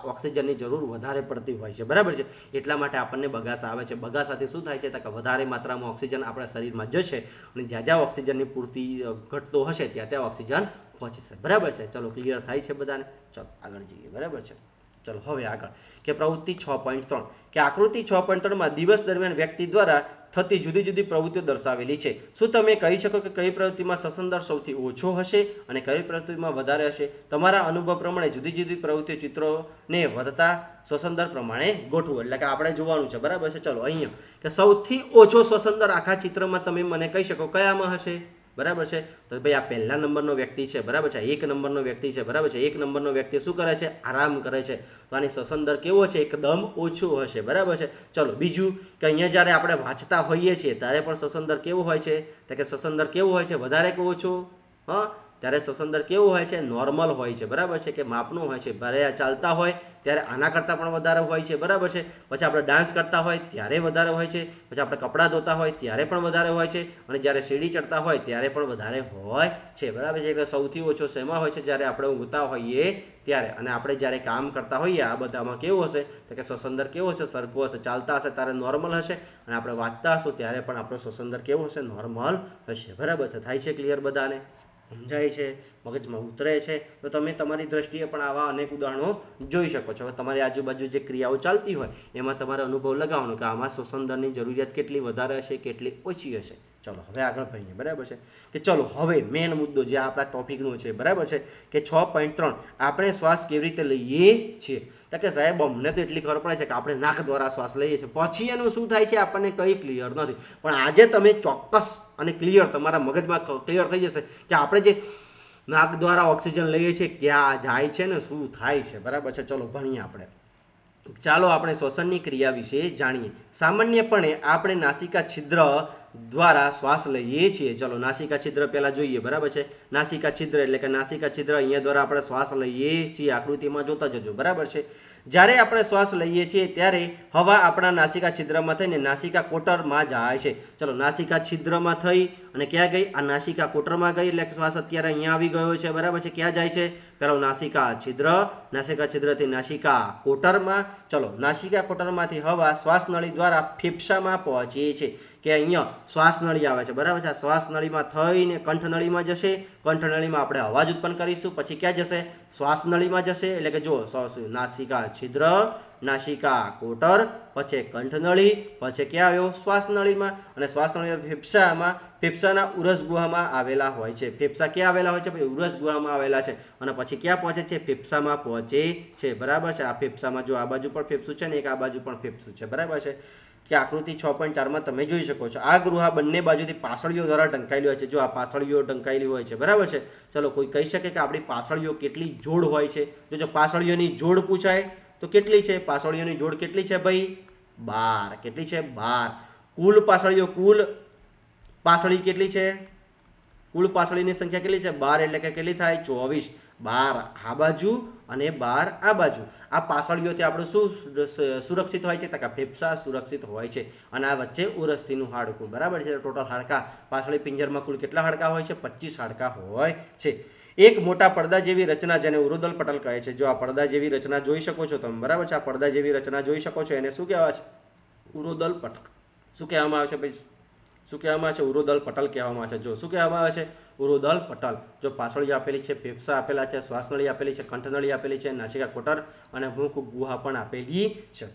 Speaker 1: ઓક્સિજનની જરૂર વધારે પડતી હોય છે બરાબર છે એટલા માટે આપણને બગાસા આવે છે બગાસાથી શું થાય છે કે વધારે માત્રામાં ઓક્સિજન આપણા શરીરમાં જશે અને જ્યાં જ્યાં ઓક્સિજનની પૂર્તિ ઘટતો હશે ત્યાં ત્યાં ઓક્સિજન પહોંચશે બરાબર છે ચલો ક્લિયર થાય છે બધાને ચલો આગળ જઈએ બરાબર છે ચલો હવે આગળ કે પ્રવૃત્તિ 6.3 કે આકૃતિ 6.3માં દિવસ દરમિયાન વ્યક્તિ દ્વારા થતી જુદી જુદી પ્રવૃત્તિઓ દર્શાવેલી છે શું તમે કહી શકો કે કઈ પ્રવૃત્તિમાં શ્વસન દર સૌથી ઓછો હશે અને કઈ પ્રવૃત્તિમાં વધારે હશે તમારા અનુભવ પ્રમાણે જુદી જુદી પ્રવૃત્તિઓ ચિત્રોને વધતા શ્વસન દર પ્રમાણે ગોઠવો એટલે કે આપણે જોવાનું છે બરાબર છે ચલો અહીંયા કે સૌથી ઓછો શ્વસન દર આખા ચિત્રમાં તમે મને કહી શકો કયામાં હશે બરાબર છે તો ભાઈ આ પહેલા નંબરનો વ્યક્તિ છે બરાબર છે એક નંબરનો વ્યક્તિ છે બરાબર છે એક નંબરનો વ્યક્તિ શું કરે છે આરામ કરે છે તો આની શ્વસન દર કેવો છે એકદમ ઓછો હશે બરાબર છે ચલો બીજું કે અહીંયા જ્યારે આપણે વાંચતા હોઈએ છીએ ત્યારે પણ શ્વસન દર કેવો હોય છે તો કે શ્વસન દર કેવો હોય છે વધારે કે ઓછો હા ત્યારે શ્વસન દર કેવો હોય છે નોર્મલ હોય છે બરાબર છે કે માપનું હોય છે જ્યારે ચાલતા હોય ત્યારે આના કરતાં પણ વધારે હોય છે બરાબર છે પછી આપણે ડાન્સ કરતા હોય ત્યારે વધારે હોય છે પછી આપણે કપડાં ધોતા હોય ત્યારે પણ વધારે હોય છે અને જ્યારે સીડી ચડતા હોય ત્યારે પણ વધારે હોય છે બરાબર છે એટલે સૌથી ઓછો શેમાં હોય છે જ્યારે આપણે ઊંઘતા હોઈએ ત્યારે અને આપણે જ્યારે કામ કરતા હોઈએ આ બધામાં કેવું હશે તો કે શ્વસન દર કેવો હશે સરખો હશે ચાલતા હશે ત્યારે નોર્મલ હશે અને આપણે વાંચતા હશું ત્યારે પણ આપણો શ્વસન દર કેવો હશે નોર્મલ હશે બરાબર છે થાય છે ક્લિયર બધાને સમજાય છે મગજમાં ઉતરે છે તો તમે તમારી દ્રષ્ટિએ પણ આવા અનેક ઉદાહરણો જોઈ શકો છો તમારી આજુબાજુ જે ક્રિયાઓ ચાલતી હોય એમાં તમારે અનુભવ લગાવવાનો કે આમાં શ્વસન દરની જરૂરિયાત કેટલી વધારે હશે કેટલી ઓછી હશે ચલો હવે આગળ ભણીએ બરાબર છે કે ચલો હવે મેઇન મુદ્દો જે આપણા ટોપિકનો છે બરાબર છે કે 6.3 આપણે શ્વાસ કેવી રીતે લઈએ છીએ તો કે સાહેબ અમને તો એટલી ખબર પડે છે કે આપણે નાક દ્વારા શ્વાસ લઈએ છીએ પછી એનું શું થાય છે આપણને કંઈ ક્લિયર નથી પણ આજે તમે ચોક્કસ અને ક્લિયર તમારા મગજમાં ક્લિયર થઈ જશે કે આપણે જે નાક દ્વારા ઓક્સિજન લઈએ છીએ ક્યાં જાય છે ને શું થાય છે બરાબર છે ચલો ભણીએ આપણે ચાલો આપણે શ્વસનની ક્રિયા વિશે જાણીએ સામાન્યપણે આપણે નાસિકા છિદ્ર દ્વારા શ્વાસ લઈએ છીએ ચલો નાસિકા છિદ્ર પહેલા જોઈએ બરાબર છે નાસિકા છિદ્ર એટલે કે નાસિકા છિદ્ર અહીંયા દ્વારા આપણે શ્વાસ લઈએ છીએ આકૃતિમાં જોતા જજો બરાબર છે જ્યારે આપણે શ્વાસ લઈએ છીએ ત્યારે હવા આપણા નાસિકા છિદ્રમાં થઈને નાસિકા કોટરમાં જાય છે ચલો નાસિકા છિદ્રમાં થઈ અને ક્યાં ગઈ આ નાસિકા કોટરમાં ગઈ એટલે શ્વાસ અત્યારે અહીંયા આવી ગયો છે બરાબર છે ક્યાં જાય છે પેલો નાસિકા છિદ્રથી નાસિકા કોટરમાં ચલો નાસિકા કોટરમાંથી હવા શ્વાસ નળી દ્વારા ફેફસામાં પહોંચે છે કે અહીંયા શ્વાસ નળી આવે છે બરાબર છે આ શ્વાસ નળીમાં થઈને કંઠ નળીમાં જશે કંઠ નળીમાં આપણે અવાજ ઉત્પન્ન કરીશું પછી ક્યાં જશે શ્વાસ નળીમાં જશે એટલે કે જો નાસિકા છિદ્ર નાસિકા કોટર પછી કંઠ નળી પછી ક્યાં આવ્યો શ્વાસ નળીમાં અને શ્વાસ નળી ફેફસાના ઉરસ ગુહામાં આવેલા હોય છે ફેફસા ક્યાં આવેલા હોય છે ભાઈ ઉરસ ગુહામાં આવેલા છે અને પછી ક્યાં પહોંચે છે ફેફસામાં પહોંચે છે બરાબર છે આ ફેફસામાં જો આ બાજુ પણ ફેફસું છે ને એક આ બાજુ પણ ફેફસું છે બરાબર છે કે આકૃતિ 6.4માં તમે જોઈ શકો છો આ ગૃહ બંને બાજુથી પાસળીઓ દ્વારા ઢંકાયેલી હોય છે જો આ પાસળીઓ ઢંકાયેલી હોય છે બરાબર છે ચલો કોઈ કહી શકે કે આપણી પાસળીઓ કેટલી જોડ હોય છે જો પાસળીઓની જોડ પૂછાય તો કેટલી છે પાસળીઓની જોડ કેટલી છે ભાઈ 12 કેટલી છે 12 કુલ પાસળી કેટલી છે કુલ પાસળીની સંખ્યા કેટલી છે 12 એટલે કે કેટલી થાય 24 12 આ બાજુ અને 12 આ બાજુ આ પાસળીઓથી આપણું શું સુરક્ષિત હોય છે તો કે ફેફસા સુરક્ષિત હોય છે અને આ વચ્ચે ઉરસ્થીનું હાડકું બરાબર છે ટોટલ હાડકા પાસળી પિંજરમાં કુલ કેટલા હાડકા હોય છે 25 હાડકા હોય છે એક મોટા પડદા જેવી રચના જેને ઉરુદલ પટલ કહે છે જો આ પડદા જેવી રચના જોઈ શકો છો તમે બરાબર છે આ પડદા જેવી રચના જોઈ શકો છો એને શું કહેવાય છે ઉરુદલ પટલ શું કહેવામાં આવે છે ભાઈ શું કહેવામાં આવે છે ઉરુદલ પટલ કહેવામાં આવે છે જો શું કહેવામાં આવે છે ઉરુદલ પટલ જો પાસળીઓ આપેલી છે ફેફસા આપેલા છે શ્વાસનળી આપેલી છે કંઠનળી આપેલી છે નાસિકા કોટર અને મુખ ગુહા પણ આપેલી છે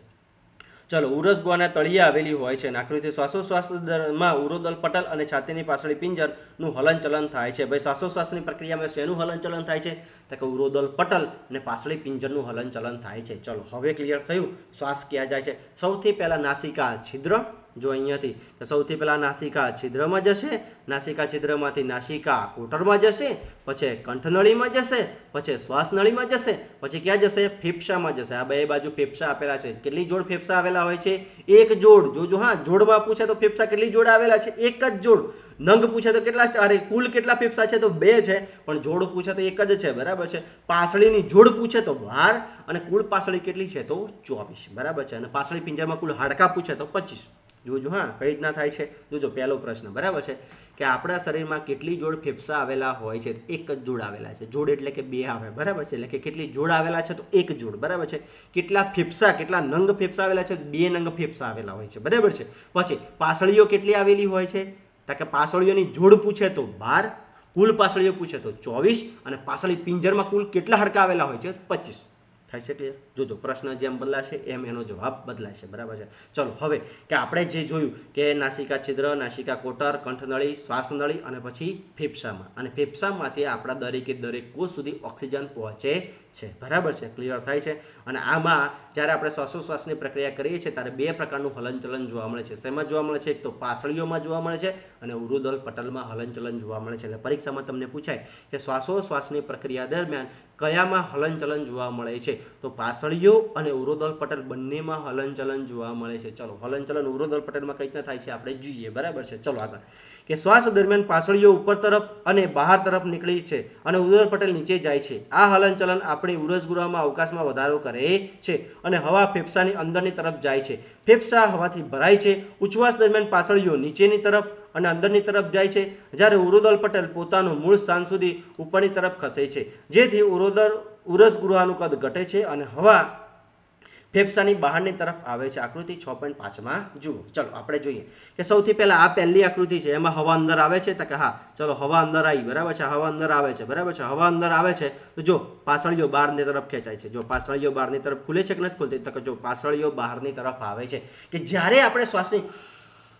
Speaker 1: ચલો ઉરસ ગુહાના તળિયે આવેલી હોય છે આકૃતિ શ્વાસોશ્વાસમાં ઉરુદલ પટલ અને છાતીની પાછળી પિંજરનું હલનચલન થાય છે ભાઈ શ્વાસોશ્વાસની પ્રક્રિયામાં શેનું હલનચલન થાય છે તો કે ઉરુદલ પટલ અને પાછળી પિંજરનું હલનચલન થાય છે ચલો હવે ક્લિયર થયું શ્વાસ ક્યાં જાય છે સૌથી પહેલા નાસિકા છિદ્ર જો અહીંયાથી તો સૌથી પહેલા નાસિકા છિદ્રમાં જશે નાસિકા છિદ્રમાંથી નાસિકા કોટરમાં જશે પછી કંઠનળીમાં જશે પછી શ્વાસનળીમાં જશે પછી ક્યાં જશે ફેફસામાં જશે આ બે બાજુ ફેફસા આપેલા છે કેટલી જોડ ફેફસા આવેલા હોય છે એક જોડ જોજો હા જોડમાં પૂછે તો ફેફસા કેટલી જોડ આવેલા છે એક જ જોડ નંગ પૂછે તો કેટલા છે? અરે કુલ કેટલા ફેફસા છે તો 2 છે, પણ જોડ પૂછે તો એક જ છે, બરાબર છે. પાસળીની જોડ પૂછે તો 12 અને કુલ પાસળી કેટલી છે તો 24, બરાબર છે. અને પાસળી પિંજરમાં કુલ હાડકા પૂછે તો 25. જોજો હા કઈ રીતના થાય છે. જોજો પહેલો પ્રશ્ન, બરાબર છે, કે આપણા શરીરમાં કેટલી જોડ ફેફસા આવેલા હોય છે? એક જ જોડ આવેલા છે. જોડ એટલે કે 2 આવે, બરાબર છે. એટલે કે કેટલી જોડ આવેલા છે તો એક જોડ, બરાબર છે. કેટલા ફેફસા, કેટલા નંગ ફેફસા આવેલા છે? 2 નંગ ફેફસા આવેલા હોય છે, બરાબર છે. પછી પાસળીઓ કેટલી આવેલી હોય છે? તો કે પાસળીઓની જોડ પૂછે તો 12, કુલ પાસળીઓ પૂછે તો 24 અને પાસળી પિંજરમાં કુલ કેટલા હાડકા આવેલા હોય છે? 25. થાય છે ક્લિયર? જોજો પ્રશ્ન જેમ બદલાશે એમ એનો જવાબ બદલાશે, બરાબર છે. ચલો હવે કે આપણે જે જોયું કે નાસિકા છિદ્ર, નાસિકા કોટર, કંઠનળી, શ્વાસનળી અને પછી ફેફસામાં, અને ફેફસામાંથી આપણા દરેકે દરેક કોષ સુધી ઓક્સિજન પહોંચે છે, બરાબર છે. ક્લિયર થાય છે. અને આમાં જ્યારે આપણે શ્વાસોશ્વાસની પ્રક્રિયા કરીએ છીએ ત્યારે 2 પ્રકારનું હલનચલન જોવા મળે છે. શેમાં જોવા મળે છે? એક તો પાસળીઓમાં જોવા મળે છે અને ઉરુદલ પટલમાં હલનચલન જોવા મળે છે. એટલે પરીક્ષામાં તમને પૂછાય કે શ્વાસોશ્વાસની પ્રક્રિયા દરમિયાન કયામાં હલનચલન જોવા મળે છે? તો પાસળીઓ અને ઉરુદલ પટલ બંનેમાં હલનચલન જોવા મળે છે. ચલો હલનચલન ઉરુદલ પટલમાં કઈ રીતના થાય છે આપણે જોઈએ, બરાબર છે. ચલો આગળ કે શ્વાસ દરમિયાન પાસળીઓ ઉપર તરફ અને બહાર તરફ નીકળી છે અને ઉરુદલ પટલ નીચે જાય છે. આ હલનચલન આપણી ઉરસગુહામાં અવકાશમાં વધારો કરે છે અને હવા ફેફસાની અંદરની તરફ જાય છે. ફેફસા હવાથી ભરાય છે. ઉચ્છ્વાસ દરમિયાન પાસળીઓ નીચેની તરફ અને અંદરની તરફ જાય છે, જ્યારે ઉરુદલ પટલ પોતાનું મૂળ સ્થાન સુધી ઉપરની તરફ ખસે છે, જેથી ઉરસગુહાનું કદ ઘટે છે અને હવા ફેફસાની બહારની તરફ આવે છે. આકૃતિ 6.5માં જુઓ. ચલો આપણે જોઈએ કે સૌથી પહેલા આ પહેલી આકૃતિ છે, એમાં હવા અંદર આવે છે. તો કે હા, ચલો હવા અંદર આવી, બરાબર છે. હવા અંદર આવે છે, બરાબર છે. હવા અંદર આવે છે તો જો પાસળીઓ બહારની તરફ ખેંચાય છે. જો પાસળીઓ બહારની તરફ ખુલે છે કે નથી ખુલતી? તો કે જો પાસળીઓ બહારની તરફ આવે છે. કે જ્યારે આપણે શ્વાસની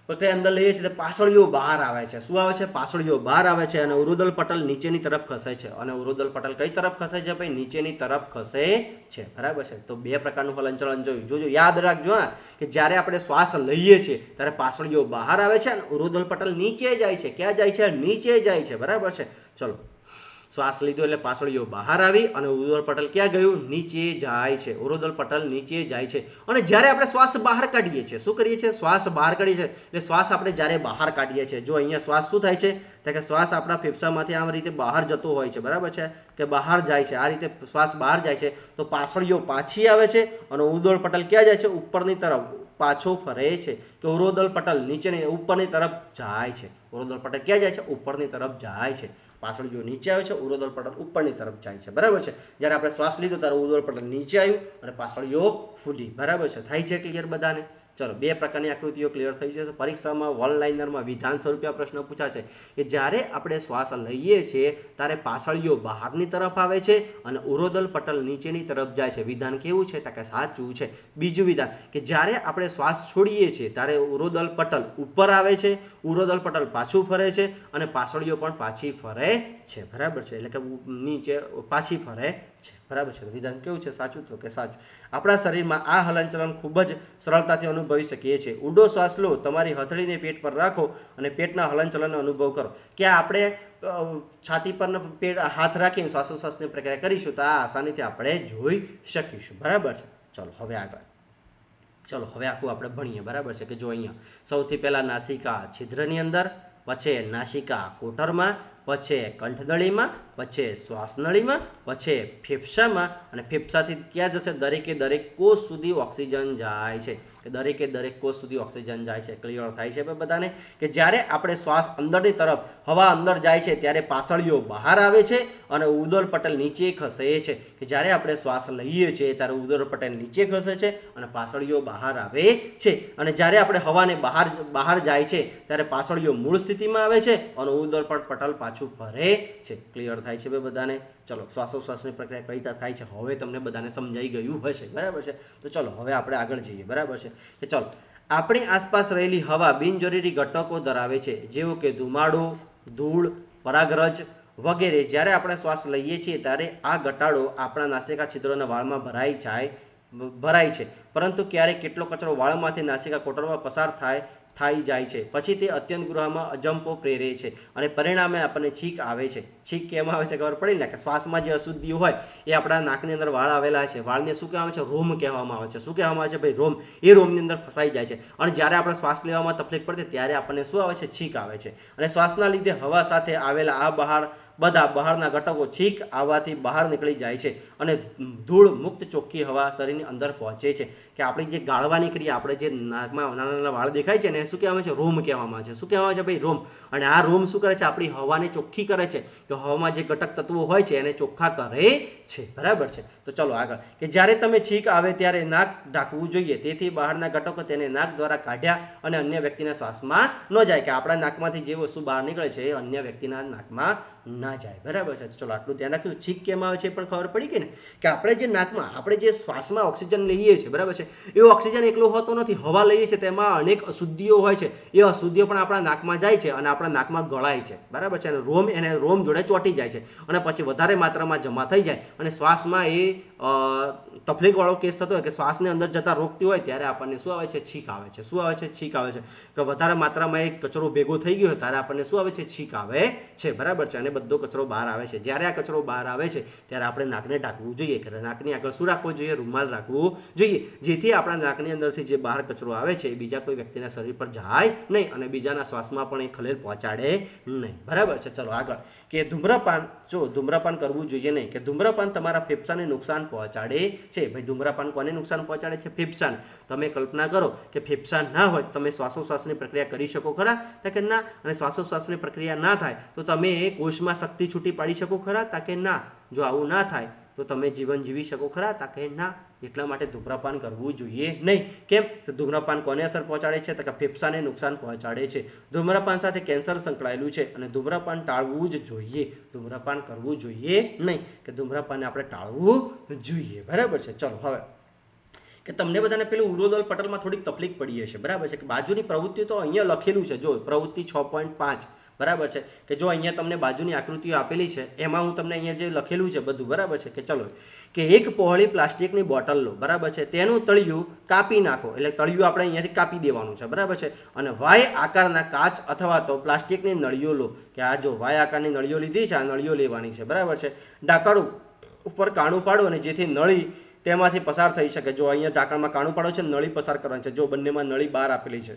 Speaker 1: પ્રક્રિયા અંદર લઈએ છીએ તો પાસળીઓ બહાર આવે છે. શું આવે છે? પાસળીઓ બહાર આવે છે અને ઉરુદલ પટલ નીચેની તરફ ખસે છે. અને ઉરુદલ પટલ કઈ તરફ ખસે છે ભાઈ? નીચેની તરફ ખસે છે, બરાબર છે. તો 2 પ્રકારનું હલનચલન જોયું. જોજો યાદ રાખજો હા, કે જ્યારે આપણે શ્વાસ લઈએ છીએ ત્યારે પાસળીઓ બહાર આવે છે અને ઉરુદલ પટલ નીચે જાય છે. ક્યાં જાય છે? નીચે જાય છે, બરાબર છે. ચલો શ્વાસ લીધો એટલે પાસળીઓ બહાર આવી અને ઉરુદલ પટલ ક્યાં ગયું? નીચે જાય છે. ઉરુદલ પટલ નીચે જાય છે. અને જ્યારે આપણે શ્વાસ બહાર કાઢીએ છીએ, શું કરીએ છીએ? શ્વાસ બહાર કાઢીએ છીએ. એટલે શ્વાસ આપણે જ્યારે બહાર કાઢીએ છીએ, જો અહીંયા શ્વાસ શું થાય છે? તો કે શ્વાસ આપણા ફેફસામાંથી આ રીતે બહાર જતો હોય છે, બરાબર છે, કે બહાર જાય છે. આ રીતે શ્વાસ બહાર જાય છે તો પાસળીઓ પાછી આવે છે અને ઉરુદલ પટલ ક્યાં જાય છે? ઉપરની તરફ પાછો ફરે છે. કે ઉરુદલ પટલ નીચેની ઉપરની તરફ જાય છે. ઉરુદલ પટલ ક્યાં જાય છે? ઉપરની તરફ જાય છે. પાસળીઓ નીચે આવે છે, ઉરુદલ પટલ ઉપરની તરફ જાય છે, બરાબર છે. જ્યારે આપણે શ્વાસ લીધો ત્યારે ઉરુદલ પટલ નીચે આવ્યું અને પાસળીઓ ફૂલી, બરાબર છે. થાય છે ક્લિયર બધાને? ચલો 2 પ્રકારની આકૃતિઓ ક્લિયર થઈ જશે. પરીક્ષામાં વન લાઇનરમાં વિધાન સ્વરૂપે આ પ્રશ્ન પૂછાશે કે જ્યારે આપણે શ્વાસ લઈએ છીએ ત્યારે પાસળીઓ બહારની તરફ આવે છે અને ઉરુદલ પટલ નીચેની તરફ જાય છે. વિધાન કેવું છે? તો કે સાચું છે. બીજું વિધાન કે જ્યારે આપણે શ્વાસ છોડીએ છીએ ત્યારે ઉરુદલ પટલ ઉપર આવે છે, ઉરુદલ પટલ પાછું ફરે છે અને પાસળીઓ પણ પાછી ફરે છે, બરાબર છે. એટલે કે નીચે પાછી ફરે છે, બરાબર છે. વિધાન કેવું છે? સાચું? તો કે સાચું. આપણા શરીરમાં આ હલનચલન ખૂબ જ સરળતાથી અનુભવી શકીએ છીએ. ઊંડો શ્વાસ લો, તમારી હથેળીને પેટ પર રાખો અને પેટના હલનચલનનો અનુભવ કરો. કે આપણે છાતી પર પેટ હાથ રાખીને શ્વાસોશ્વાસની પ્રક્રિયા કરીશું તો આ આસાનીથી આપણે જોઈ શકીશું, બરાબર છે. ચલો હવે આગળ. ચલો હવે આખું આપણે ભણીએ, બરાબર છે. કે જો અહીંયા સૌથી પહેલા નાસિકા છિદ્રની અંદર, પછી નાસિકા કોટરમાં, પછી કંઠનળીમાં, પછી શ્વાસનળીમાં, પછી ફેફસામાં અને ફેફસાથી ક્યાં જશે? દરેકે દરેક કોષ સુધી ઓક્સિજન જાય છે. કે દરેકે દરેક કોષ સુધી ઓક્સિજન જાય છે. ક્લિયર થાય છે બધાને? કે જ્યારે આપણે શ્વાસ અંદરની તરફ હવા અંદર જાય છે ત્યારે પાસળીઓ બહાર આવે છે અને ઉરુદલ પટલ નીચે ખસે છે. કે જ્યારે આપણે શ્વાસ લઈએ છીએ ત્યારે ઉરુદલ પટલ નીચે ખસે છે અને પાસળીઓ બહાર આવે છે. અને જ્યારે આપણે હવાને બહાર જાય છે ત્યારે પાસળીઓ મૂળ સ્થિતિમાં આવે છે અને ઉરુદલ પટલ પાછું ફરે છે. ક્લિયર થાય છે બધાને? ચલો શ્વાસોશ્વાસની પ્રક્રિયા કઈ રીતે થાય છે હવે તમને બધાને સમજાઈ ગયું હશે, બરાબર છે. તો ચલો હવે આપણે આગળ જઈએ, બરાબર છે. કે ચલો આપણી આસપાસ રહેલી હવા બિનજરૂરી ઘટકો ધરાવે છે, જેવો કે ધુમાડો, ધૂળ, પરાગરજ વગેરે. જ્યારે આપણે શ્વાસ લઈએ છીએ ત્યારે આ ઘટાડો આપણા નાસિકા છિદ્રોના વાળમાં ભરાય છે, પરંતુ ક્યારેક કેટલો કચરો વાળમાંથી નાસિકા કોટરમાં પસાર થાય થઈ જાય છે, પછી તે અત્યંત ગૃહમાં અજંપો પ્રેરે છે અને પરિણામે આપણને છીંક આવે છે. છીંક કેમ આવે છે ખબર પડી ને, કે શ્વાસમાં જે અશુદ્ધિ હોય એ આપણા નાકની અંદર વાળ આવેલા છે, વાળને શું કહેવામાં આવે છે? રોમ કહેવામાં આવે છે. શું કહેવામાં આવે છે ભાઈ? રોમ. એ રોમની અંદર ફસાઈ જાય છે અને જ્યારે આપણે શ્વાસ લેવામાં તકલીફ પડે ત્યારે આપણને શું આવે છે? છીંક આવે છે. અને શ્વાસના લીધે હવા સાથે આવેલા આ બધા બહારના ઘટકો છીંક આવવાથી બહાર નીકળી જાય છે અને ધૂળ મુક્ત ચોખ્ખી હવા શરીરની અંદર પહોંચે છે. કે આપણી જે ગાળવાની ક્રિયા, આપણે જે નાકમાં નાના નાના વાળ દેખાય છે ને, શું કહેવામાં છે? રોમ કહેવામાં આવે છે. શું કહેવામાં આવે છે ભાઈ? રોમ. અને આ રોમ શું કરે છે? આપણી હવાને ચોખ્ખી કરે છે, કે હવામાં જે ઘટક તત્વો હોય છે એને ચોખ્ખા કરે છે. બરાબર છે. તો ચલો આગળ, કે જ્યારે તમે છીંક આવે ત્યારે નાક ઢાંકવું જોઈએ, તેથી બહારના ઘટકો તેને નાક દ્વારા કાઢ્યા અને અન્ય વ્યક્તિના શ્વાસમાં ન જાય, કે આપણા નાકમાંથી જે વસ્તુ બહાર નીકળે છે એ અન્ય વ્યક્તિના નાકમાં ના જાય. બરાબર છે. ચલો આટલું ધ્યાન રાખજો. છીંક કેમ આવે છે પણ ખબર પડી ગઈ ને, કે આપણે જે નાકમાં, આપણે જે શ્વાસમાં ઓક્સિજન લઈએ છીએ, બરાબર છે, એ ઓક્સિજન એકલો હોતો નથી. હવા લઈએ છીએ તેમાં અનેક અશુદ્ધિઓ હોય છે, એ અશુદ્ધિઓ પણ આપણા નાકમાં જાય છે અને આપણા નાકમાં ગળાય છે. બરાબર છે. અને રોમ જોડે ચોંટી જાય છે અને પછી વધારે માત્રામાં જમા થઈ જાય અને શ્વાસમાં એ તકલીફવાળો કેસ થતો હોય, કે શ્વાસની અંદર જતા રોકતી હોય, ત્યારે આપણને શું આવે છે? છીંક આવે છે. શું આવે છે? છીંક આવે છે. કે વધારે માત્રામાં એક કચરો ભેગો થઈ ગયો હોય ત્યારે આપણને શું આવે છે? છીંક આવે છે. બરાબર છે. અને બધો કચરો બહાર આવે છે. જ્યારે આ કચરો બહાર આવે છે ત્યારે આપણે નાકને ઢાંકવું જોઈએ, કે નાકની આગળ શું રાખવું જોઈએ? રૂમાલ રાખવું જોઈએ, જેથી આપણા નાકની અંદરથી જે બહાર કચરો આવે છે એ બીજા કોઈ વ્યક્તિના શરીર પર જાય નહીં અને બીજાના શ્વાસમાં પણ એ ખલેલ પહોંચાડે નહીં. બરાબર છે. ચલો આગળ, કે ધૂમ્રપાન કરવું જોઈએ નહીં, કે ધૂમ્રપાન તમારા ફેફસાને નુકસાન પહોંચાડે છે. ભાઈ ધૂમ્રપાન કોને નુકસાન પહોંચાડે છે? ફેફસાને. તમે કલ્પના કરો કે ફેફસા ના હોય તો તમે શ્વાસોશ્વાસની પ્રક્રિયા કરી શકો ખરા? કે ના. અને શ્વાસોશ્વાસની પ્રક્રિયા ના થાય તો તમે કોષમાં શક્તિ છૂટી પાડી શકો ખરા? કે ના. જો આવું ના થાય તો તમે જીવન જીવી શકો ખરા? કે ના. એટલા માટે ધૂમ્રપાન કરવું જોઈએ નહીં. કેમ? તો ધૂમ્રપાન કોને અસર પહોંચાડે છે? તો કે ફેફસાને નુકસાન પહોંચાડે છે. ધૂમ્રપાન સાથે કેન્સર સંકળાયેલું છે અને ધૂમ્રપાન ટાળવું જ જોઈએ. ધૂમ્રપાન કરવું જોઈએ નહીં, કે ધૂમ્રપાનને આપણે ટાળવું જોઈએ. બરાબર છે. ચલો હવે, કે તમને બધાને પેલું ઉરોદલ પટલમાં થોડીક તકલીફ પડી હશે. બરાબર છે. કે બાજુની પ્રવૃત્તિઓ તો અહીંયા લખેલું છે, જો પ્રવૃત્તિ 6.5. બરાબર છે. કે જો અહીંયા તમને બાજુની આકૃતિઓ આપેલી છે, એમાં હું તમને અહીંયા જે લખેલું છે બધું, બરાબર છે, કે ચલો, કે એક પહોળી પ્લાસ્ટિકની બોટલ લો. બરાબર છે. તેનું તળિયું કાપી નાખો, એટલે તળિયું આપણે અહીંયાથી કાપી દેવાનું છે. બરાબર છે. અને વાય આકારના કાચ અથવા તો પ્લાસ્ટિકની નળીઓ લો, કે આ જો વાય આકારની નળીઓ લીધી છે, આ નળીઓ લેવાની છે. બરાબર છે. ઢાંકણ ઉપર કાણું પાડો અને જેથી નળી તેમાંથી પસાર થઈ શકે. જો અહીંયા ઢાંકણમાં કાણું પાડો છે, નળી પસાર કરવાની છે. જો બંનેમાં નળી બહાર આપેલી છે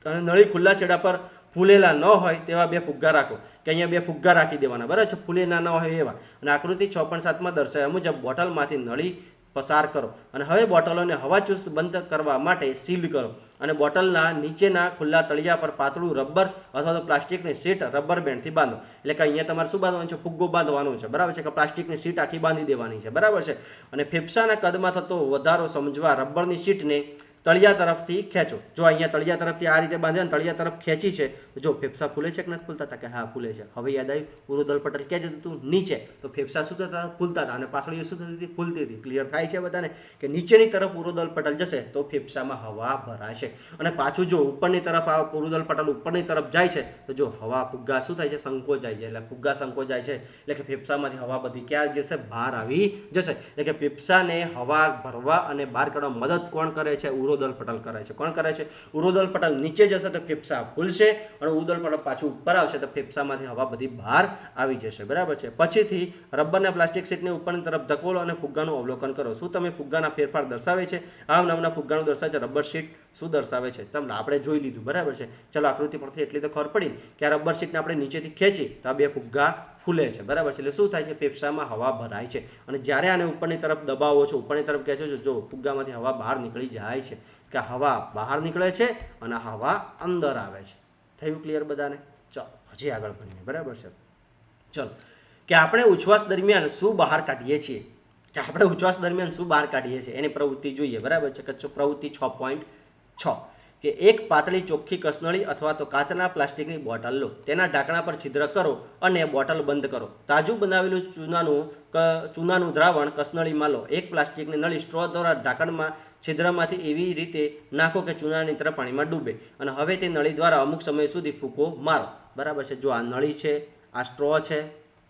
Speaker 1: અને નળી ખુલ્લા છેડા પર ફૂલેલા ન હોય તેવા 2 ફુગ્ગા રાખો, કે અહીંયા 2 ફુગ્ગા રાખી દેવાના. બરાબર છે. ફૂલેલા ન હોય એવા. અને આકૃતિ 6.7માં દર્શાવ્યા મુજબ બોટલમાંથી નળી પસાર કરો અને હવે બોટલોને હવાચુસ્ત બંધ કરવા માટે સીલ કરો અને બોટલના નીચેના ખુલ્લા તળિયા પર પાતળું રબર અથવા તો પ્લાસ્ટિકની શીટ રબર બેન્ડથી બાંધો. એટલે કે અહીંયા તમારે શું બાંધવાનું છે? ફુગ્ગો બાંધવાનો છે. બરાબર છે. કે પ્લાસ્ટિકની શીટ આખી બાંધી દેવાની છે. બરાબર છે. અને ફેફસાના કદમાં થતો વધારો સમજવા રબરની શીટને તળિયા તરફથી ખેંચો. જો અહીંયા તળિયા તરફથી આ રીતે બાંધ્યા અને તળિયા તરફ ખેંચી છે, તો જો ફેફસા ફૂલે છે કે નથી ફૂલતા? કે હા, ફૂલે છે. હવે યાદ આવ્યું, ઉરોદલ પટલ ક્યાં જતું હતું? નીચે. તો ફેફસા શું થતા? ફૂલતા હતા. અને પાછળ શું થતી હતી? ફૂલતી હતી. ક્લિયર થાય છે બધાને? કે નીચેની તરફ ઉરોદલ પટલ જશે તો ફેફસામાં હવા ભરાશે અને પાછું જો ઉપરની તરફ આ ઉરોદલ પટલ ઉપરની તરફ જાય છે તો જો હવા ફુગ્ગા શું થાય છે? સંકોચાઈ જાય. એટલે ફુગ્ગા સંકોચાય છે એટલે કે ફેફસામાંથી હવા બધી ક્યાં જશે? બહાર આવી જશે. એટલે કે ફેફસાને હવા ભરવા અને બહાર કાઢવા મદદ કોણ કરે છે? ઉરોદલ પટલ કરે છે. કોણ કરે છે? ઉરોદલ પટલ નીચે જશે તો ફેફસા ફૂલશે અને ઉરોદલ પટલ પાછું ઉપર આવશે તો ફેફસામાંથી હવા બધી બહાર આવી જશે. બરાબર છે. પછીથી રબરના પ્લાસ્ટિક શીટને ઉપરની તરફ ધકોલો અને ફુગ્ગાનું અવલોકન કરો. શું તમે ફુગ્ગાના ફેરફાર દર્શાવે છે? આ નામના ફુગ્ગાનું દર્શાવે છે. રબર શીટ શું દર્શાવે છે? ચાલો આપણે જોઈ લીધું. બરાબર છે. ચલો આકૃતિ પરથી એટલી તો ખબર પડી કે આ રબર શીટને આપણે નીચેથી ખેંચી તો આ 2 ફુગ્ગા ફૂલે છે. બરાબર છે. એટલે શું થાય છે? ફેફસામાં હવા ભરાય છે. અને જ્યારે આને ઉપરની તરફ દબાવો છો, ઉપરની તરફ ખેંચો છો, જો ફુગ્ગામાંથી હવા બહાર નીકળી જાય છે, કે હવા બહાર નીકળે છે અને હવા અંદર આવે છે. થયું ક્લિયર બધાને? ચલો હજી આગળ ભણીએ. બરાબર છે. ચલો, કે આપણે ઉચ્છ્વાસ દરમિયાન શું બહાર કાઢીએ છીએ? કે આપણે ઉચ્છ્વાસ દરમિયાન શું બહાર કાઢીએ છીએ એની પ્રવૃત્તિ જોઈએ. બરાબર છે. કે પ્રવૃત્તિ 6.6, કે એક પાતળી ચોખ્ખી કસનળી અથવા તો કાચના પ્લાસ્ટિકની બોટલ લો, તેના ઢાંકણા પર છિદ્ર કરો અને બોટલ બંધ કરો. તાજું બનાવેલું ચૂનાનું દ્રાવણ કસનળીમાં લો. એક પ્લાસ્ટિકની નળી સ્ટ્રો દ્વારા ઢાંકણમાં છિદ્રમાંથી એવી રીતે નાખો કે ચૂનાની તરફ પાણીમાં ડૂબે અને હવે તે નળી દ્વારા અમુક સમય સુધી ફૂંકો મારો. બરાબર છે. જો આ નળી છે, આ સ્ટ્રો છે,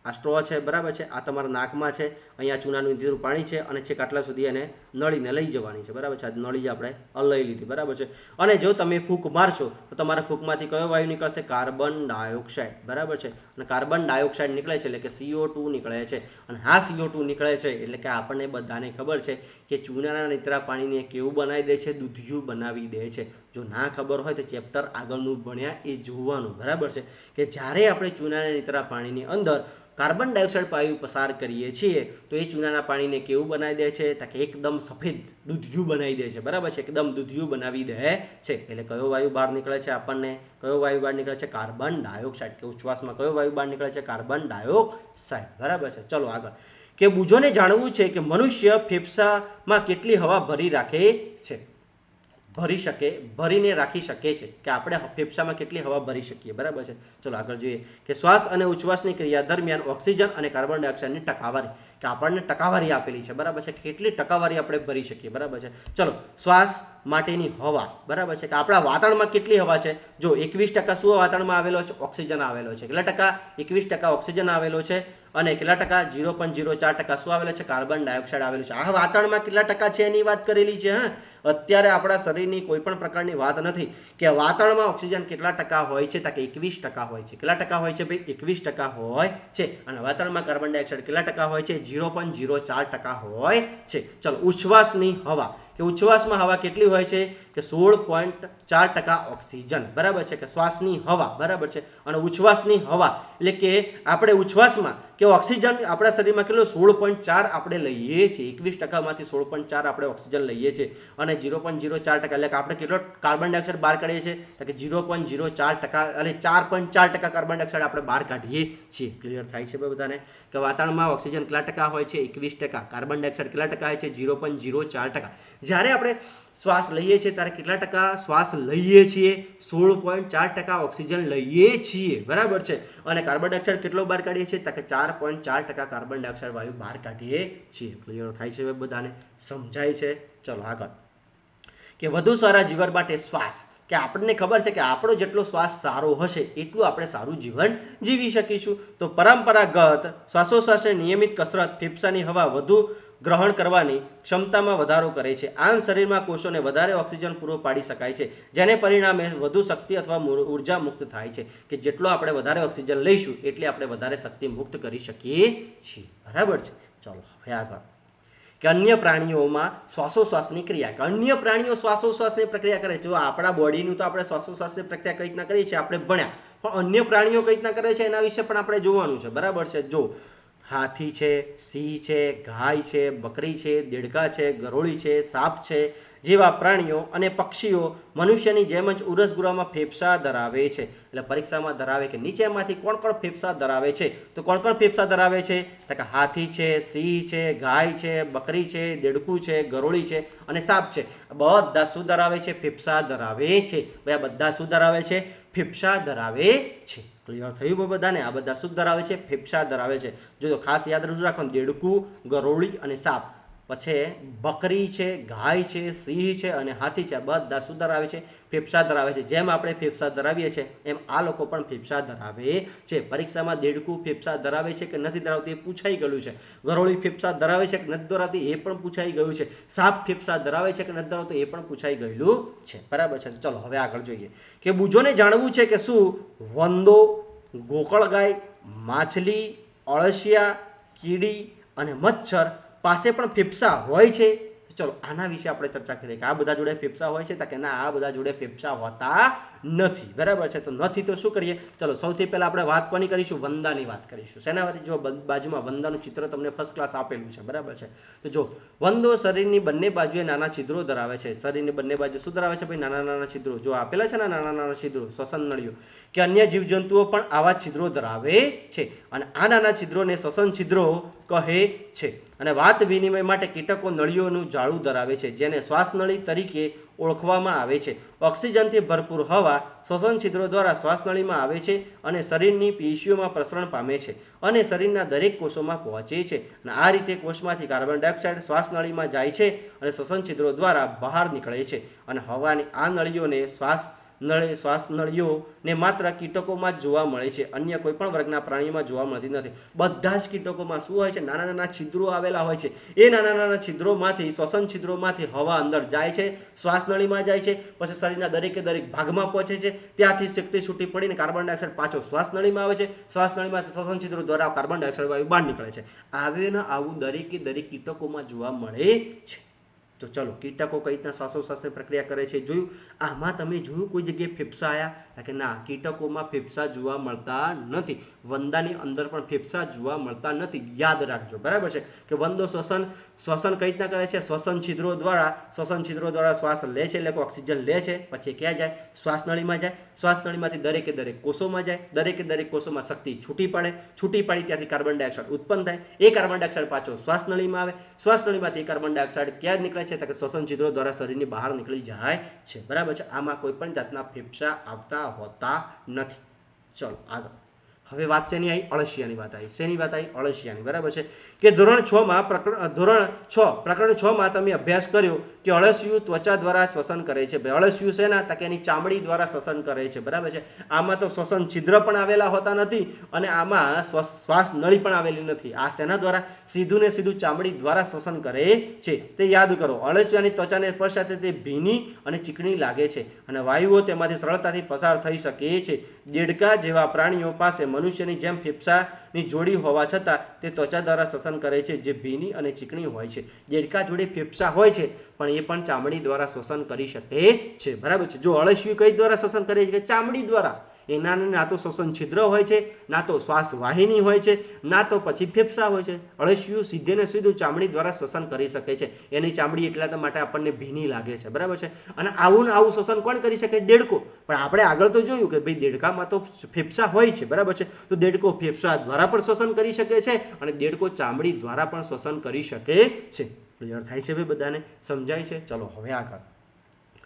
Speaker 1: આ સ્ટ્રો છે, બરાબર છે, આ તમારા નાકમાં છે, અહીંયા ચૂનાનું ઇંધેલું પાણી છે અને છેક આટલા સુધી એને નળીને લઈ જવાની છે, બરાબર છે. આ નળી આપણે લઈ લીધી, બરાબર છે. અને જો તમે ફૂંક મારશો તો તમારા ફૂંકમાંથી કયો વાયુ નીકળશે? કાર્બન ડાયોક્સાઇડ, બરાબર છે. અને કાર્બન ડાયોક્સાઇડ નીકળે છે એટલે કે CO2 નીકળે છે. અને આ CO2 નીકળે છે એટલે કે આપણને બધાને ખબર છે કે ચૂનાના નીતરા પાણીને કેવું બનાવી દે છે? દૂધિયું બનાવી દે છે. જો ના ખબર હોય તો ચેપ્ટર આગળનું ભણ્યા એ જોવાનું, બરાબર છે. કે જ્યારે આપણે ચૂનાના નીતરા પાણીની અંદર કાર્બન ડાયોક્સાઇડ વાયુ પસાર કરીએ છીએ તો એ ચૂનાના પાણીને કેવું બનાવી દે છે? તો કે એકદમ સફેદ દૂધિયું બનાવી દે છે, બરાબર છે. એકદમ દૂધિયું બનાવી દે છે. એટલે કયો વાયુ બહાર નીકળે છે? આપણને કયો વાયુ બહાર નીકળે છે? Carbon dioxide. કે ઉચ્છ્વાસમાં કયો વાયુ બહાર નીકળે છે? કાર્બન ડાયોક્સાઇડ, બરાબર છે. ચલો આગળ. કે બુજોને જાણવું છે કે મનુષ્ય ફેફસામાં કેટલી હવા ભરી રાખે છે? ભરીને રાખી શકે છે. કે આપણે ફેફસામાં કેટલી હવા ભરી શકીએ, બરાબર છે. ચલો આગળ જોઈએ કે શ્વાસ અને ઉચ્છ્વાસની ક્રિયા દરમિયાન ઓક્સિજન અને કાર્બન ડાયોક્સાઇડની ટકાવારી, કે આપણને ટકાવારી આપેલી છે, બરાબર છે. કેટલી ટકાવારી આપણે ભરી શકીએ, બરાબર છે. ચલો શ્વાસ માટેની હવા, બરાબર છે. કે આપણા વાતાવરણમાં કેટલી હવા છે? જો 21% શું વાતાવરણમાં આવેલો છે? ઓક્સિજન આવેલો છે. કેટલા ટકા? 21% ઓક્સિજન આવેલો છે. અને કેટલા ટકા? 0.04% શું આવેલો છે? કાર્બન ડાયોક્સાઇડ આવેલું છે. આ વાતાવરણમાં કેટલા ટકા છે એની વાત કરેલી છે. અત્યારે આપણા શરીરની કોઈ પણ પ્રકારની વાત નથી કે વાતાવરણમાં ઓક્સિજન કેટલા ટકા હોય છે? તો કે 21% હોય છે. કેટલા ટકા હોય છે ભાઈ? 21% હોય છે. અને વાતાવરણમાં કાર્બન ડાયોક્સાઇડ કેટલા ટકા હોય છે? 0.04% હોય છે. ચલો ઉચ્છ્વાસની હવા, કે ઉચ્છ્વાસમાં હવા કેટલી હોય છે? કે 16.4% ઓક્સિજન, બરાબર છે. કે શ્વાસની હવા, બરાબર છે. અને ઉચ્છ્વાસની હવા એટલે કે આપણે ઉચ્છ્વાસમાં કે ઓક્સિજન આપણા શરીરમાં કેટલો? 16.4 આપણે લઈએ છીએ. 21% માંથી 16.4 આપણે ઓક્સિજન લઈએ છીએ. અને 0.04% એટલે કે આપણે કેટલો કાર્બન ડાયોક્સાઇડ બહાર કાઢીએ છીએ? તો કે 0.04% એટલે 4.4% કાર્બન ડાયોક્સાઇડ આપણે બહાર કાઢીએ છીએ. ક્લિયર થાય છે બધાને? કે વાતાવરણમાં ઓક્સિજન કેટલા ટકા હોય છે? 21%. કાર્બન ડાયોક્સાઇડ કેટલા ટકા હોય છે? 0.04%. જ્યારે આપણે શ્વાસ લઈએ છીએ ત્યારે કેટલા ટકા શ્વાસ લઈએ છીએ? 16.4% ઓક્સિજન લઈએ છીએ, બરાબર છે. અને કાર્બન ડાયોક્સાઇડ કેટલો બહાર કાઢીએ છીએ? તો કે 4.4% કાર્બન ડાયોક્સાઇડ વાયુ બહાર કાઢીએ છીએ. ક્લિયર થાય છે બધાને? સમજાય છે? ચલો આગળ. કે વધુ સારા જીવન માટે શ્વાસ, કે આપણને ખબર છે કે આપણો જેટલો શ્વાસ સારો હશે એટલું આપણે સારું જીવન જીવી શકીશું. તો પરંપરાગત શ્વાસોશ્વાસની નિયમિત કસરત ફેફસાની હવા વધુ ગ્રહણ કરવાની ક્ષમતામાં વધારો કરે છે. આમ શરીરમાં કોષોને વધારે ઓક્સિજન પૂરો પાડી શકાય છે, જેને પરિણામે વધુ શક્તિ અથવા ઉર્જા મુક્ત થાય છે. કે જેટલો આપણે વધારે ઓક્સિજન લઈશું એટલે આપણે વધારે શક્તિ મુક્ત કરી શકીએ છીએ, બરાબર છે. ચલો હવે આગળ. કે અન્ય પ્રાણીઓમાં શ્વાસોશ્વાસની ક્રિયા, કે અન્ય પ્રાણીઓ શ્વાસોશ્વાસની પ્રક્રિયા કરે છે. જો આપણા બોડીનું તો આપણે શ્વાસોશ્વાસની પ્રક્રિયા કઈ રીતના કરીએ છીએ આપણે ભણ્યા, પણ અન્ય પ્રાણીઓ કઈ રીતના કરે છે એના વિશે પણ આપણે જોવાનું છે, બરાબર છે. જો હાથી છે, સિંહ છે, ગાય છે, બકરી છે, દેડકા છે, ગરોળી છે, સાપ છે જેવા પ્રાણીઓ અને પક્ષીઓ મનુષ્યની જેમ જ ઉરસગુરામાં ફેફસા ધરાવે છે. એટલે પરીક્ષામાં ધરાવે કે નીચેમાંથી કોણ કોણ ફેફસા ધરાવે છે? તો કોણ કોણ ફેફસા ધરાવે છે? તો કે હાથી છે, સિંહ છે, ગાય છે, બકરી છે, દેડકું છે, ગરોળી છે અને સાપ છે. બધા શું ધરાવે છે? ફેફસા ધરાવે છે. આ બધા શું ધરાવે છે? ફેફસા ધરાવે છે. ક્લિયર થયું બધાને? આ બધા શું ધરાવે છે? ફેફસા ધરાવે છે. જો ખાસ યાદ રાખો, દેડકું, ગરોળી અને સાપ, પછી બકરી છે, ગાય છે, સિંહ છે અને હાથી છે, બધા શું ધરાવે છે? ફેફસા ધરાવે છે. જેમ આપણે ફેફસા ધરાવીએ છીએ એમ આ લોકો પણ ફેફસા ધરાવે છે. પરીક્ષામાં દેડકું ફેફસા ધરાવે છે કે નથી ધરાવતું એ પૂછાઈ ગયું છે. ગરોળી ફેફસા ધરાવે છે કે નથી ધરાવતી એ પણ પૂછાઈ ગયું છે. સાપ ફેફસા ધરાવે છે કે નથી ધરાવતું એ પણ પૂછાઈ ગયેલું છે, બરાબર છે. ચલો હવે આગળ જોઈએ. કે બુજોને જાણવું છે કે શું વંદો, ગોકળગાય, માછલી, અળસિયા, કીડી અને મચ્છર પાસે પણ ફેફસા હોય છે? ચલો આના વિશે આપણે ચર્ચા કરીએ કે આ બધા જોડે ફેફસા હોય છે કે ના, આ બધા જોડે ફેફસા હોતા નથી, બરાબર છે. તો નથી તો શું કરીએ? ચલો સૌથી પહેલા આપણે વાત કોની કરીશું? વંદાની વાત કરીશું. શેના વાળી? જો બાજુમાં વંદાનું ચિત્ર તમને ફર્સ્ટ ક્લાસ આપેલું છે, બરાબર છે. તો જો વંદો શરીરની બંને બાજુએ નાના છિદ્રો ધરાવે છે. શરીરની બંને બાજુ શું ધરાવે છે ભાઈ? નાના નાના છિદ્રો. જો આપેલા છે ને નાના નાના છિદ્રો, શ્વસન નળીઓ, કે અન્ય જીવજંતુઓ પણ આવા છિદ્રો ધરાવે છે. અને આ નાના છિદ્રોને શ્વસન છિદ્રો કહે છે. અને વાત વિનિમય માટે કીટકો નળીઓનું જાળું ધરાવે છે, જેને શ્વાસ નળી તરીકે ઓળખવામાં આવે છે. ઓક્સિજનથી ભરપૂર હવા શ્વસન છિદ્રો દ્વારા શ્વાસનળીમાં આવે છે અને શરીરની પેશીઓમાં પ્રસરણ પામે છે અને શરીરના દરેક કોષોમાં પહોંચે છે. અને આ રીતે કોષમાંથી કાર્બન ડાયોક્સાઇડ શ્વાસનળીમાં જાય છે અને શ્વસન છિદ્રો દ્વારા બહાર નીકળે છે. અને હવાની આ નળીઓને શ્વાસ નળી શ્વાસ નળીઓ ને માત્ર કીટકોમાં જ જોવા મળે છે, અન્ય કોઈ પણ વર્ગના પ્રાણીઓમાં જોવા મળતી નથી. બધા જ કીટકોમાં શું હોય છે, નાના નાના છિદ્રો આવેલા હોય છે. એ નાના નાના છિદ્રોમાંથી, શ્વસન છિદ્રોમાંથી હવા અંદર જાય છે, શ્વાસ નળીમાં જાય છે, પછી શરીરના દરેકે દરેક ભાગમાં પહોંચે છે. ત્યાંથી શક્તિ છૂટી પડીને કાર્બન ડાયોક્સાઇડ પાછો શ્વાસ નળીમાં આવે છે. શ્વાસ નળીમાંથી શ્વસન છિદ્રો દ્વારા કાર્બન ડાયોક્સાઇડ વાયુ બહાર નીકળે છે. આવે ને આવું દરેકે દરેક કીટકોમાં જોવા મળે છે. તો ચલો, કીટકો કઈ રીતના શ્વાસોશ્વાસની પ્રક્રિયા કરે છે જોયું. આમાં તમે જોયું કોઈ જગ્યાએ ફેફસા આવ્યા કે ના? કીટકોમાં ફેફસા જોવા મળતા નથી. વંદાની અંદર પણ ફેફસા જોવા મળતા નથી. યાદ રાખજો, બરાબર છે કે વંદો શ્વસન કઈ રીતના કરે છે? શ્વસન છિદ્રો દ્વારા શ્વાસ લે છે, એટલે કે ઓક્સિજન લે છે, પછી ક્યાં જાય? શ્વાસ નળીમાં જાય. શ્વાસ નળીમાંથી દરેકે દરેક કોષોમાં જાય. દરેકે દરેક કોષોમાં શક્તિ છૂટી પાડી, ત્યાંથી કાર્બન ડાયોક્સાઇડ ઉત્પન્ન થાય. એ કાર્બન ડાયોક્સાઇડ પાછો શ્વાસ નળીમાં આવે. શ્વાસ નળીમાંથી કાર્બન ડાયોક્સાઇડ ક્યાં નીકળે છે? કે શ્વસન છિદ્રો દ્વારા શરીરની બહાર નીકળી જાય છે, બરાબર છે. આમાં કોઈ પણ જાતના ફેફસા આવતા હોતા નથી. ચલો આગળ. હવે વાત શેની આવી? અળસિયાની વાત આવી. શેની વાત આવી? અળસિયાની, બરાબર છે કે ધોરણ 6 માં પ્રકરણ 6 માં તમે અભ્યાસ કર્યો કે અળસિયું ત્વચા દ્વારા શ્વસન કરે છે. અળસિયું શેના? કે એની ચામડી દ્વારા શ્વસન કરે છે, બરાબર છે. આમાં તો શ્વસન છિદ્ર પણ આવેલા હોતા નથી અને આમાં શ્વાસ નળી પણ આવેલી નથી. આ શેના દ્વારા? સીધું ને સીધું ચામડી દ્વારા શ્વસન કરે છે. તે યાદ કરો. અળસિયાની ત્વચાને સ્પર્શાતે તે ભીની અને ચીકણી લાગે છે અને વાયુઓ તેમાંથી સરળતાથી પસાર થઈ શકે છે. દેડકા જેવા પ્રાણીઓ પાસે મનુષ્યની જેમ ફેફસાની જોડી હોવા છતાં તે ત્વચા દ્વારા શ્વસન કરે છે, જે ભીની અને ચીકણી હોય છે. દેડકા જોડે ફેફસા હોય છે પણ એ પણ ચામડી દ્વારા શ્વસન કરી શકે છે, બરાબર છે. જો અળસિયું કઈ દ્વારા શ્વસન કરે છે? કે ચામડી દ્વારા. એના ના તો શ્વસન છિદ્ર હોય છે, ના તો શ્વાસ વાહિની હોય છે, ના તો પછી ફેફસા હોય છે. અળસિયું સીધે ને સીધું ચામડી દ્વારા શ્વસન કરી શકે છે. એની ચામડી એટલા માટે આપણને ભીની લાગે છે, બરાબર છે. અને આવું ને આવું શ્વસન કોણ કરી શકે? દેડકો. પણ આપણે આગળ તો જોયું કે ભાઈ દેડકામાં તો ફેફસા હોય છે, બરાબર છે. તો દેડકો ફેફસા દ્વારા પણ શ્વસન કરી શકે છે અને દેડકો ચામડી દ્વારા પણ શ્વસન કરી શકે છે. ક્લિયર થાય છે ભાઈ? બધાને સમજાય છે? ચલો હવે આગળ.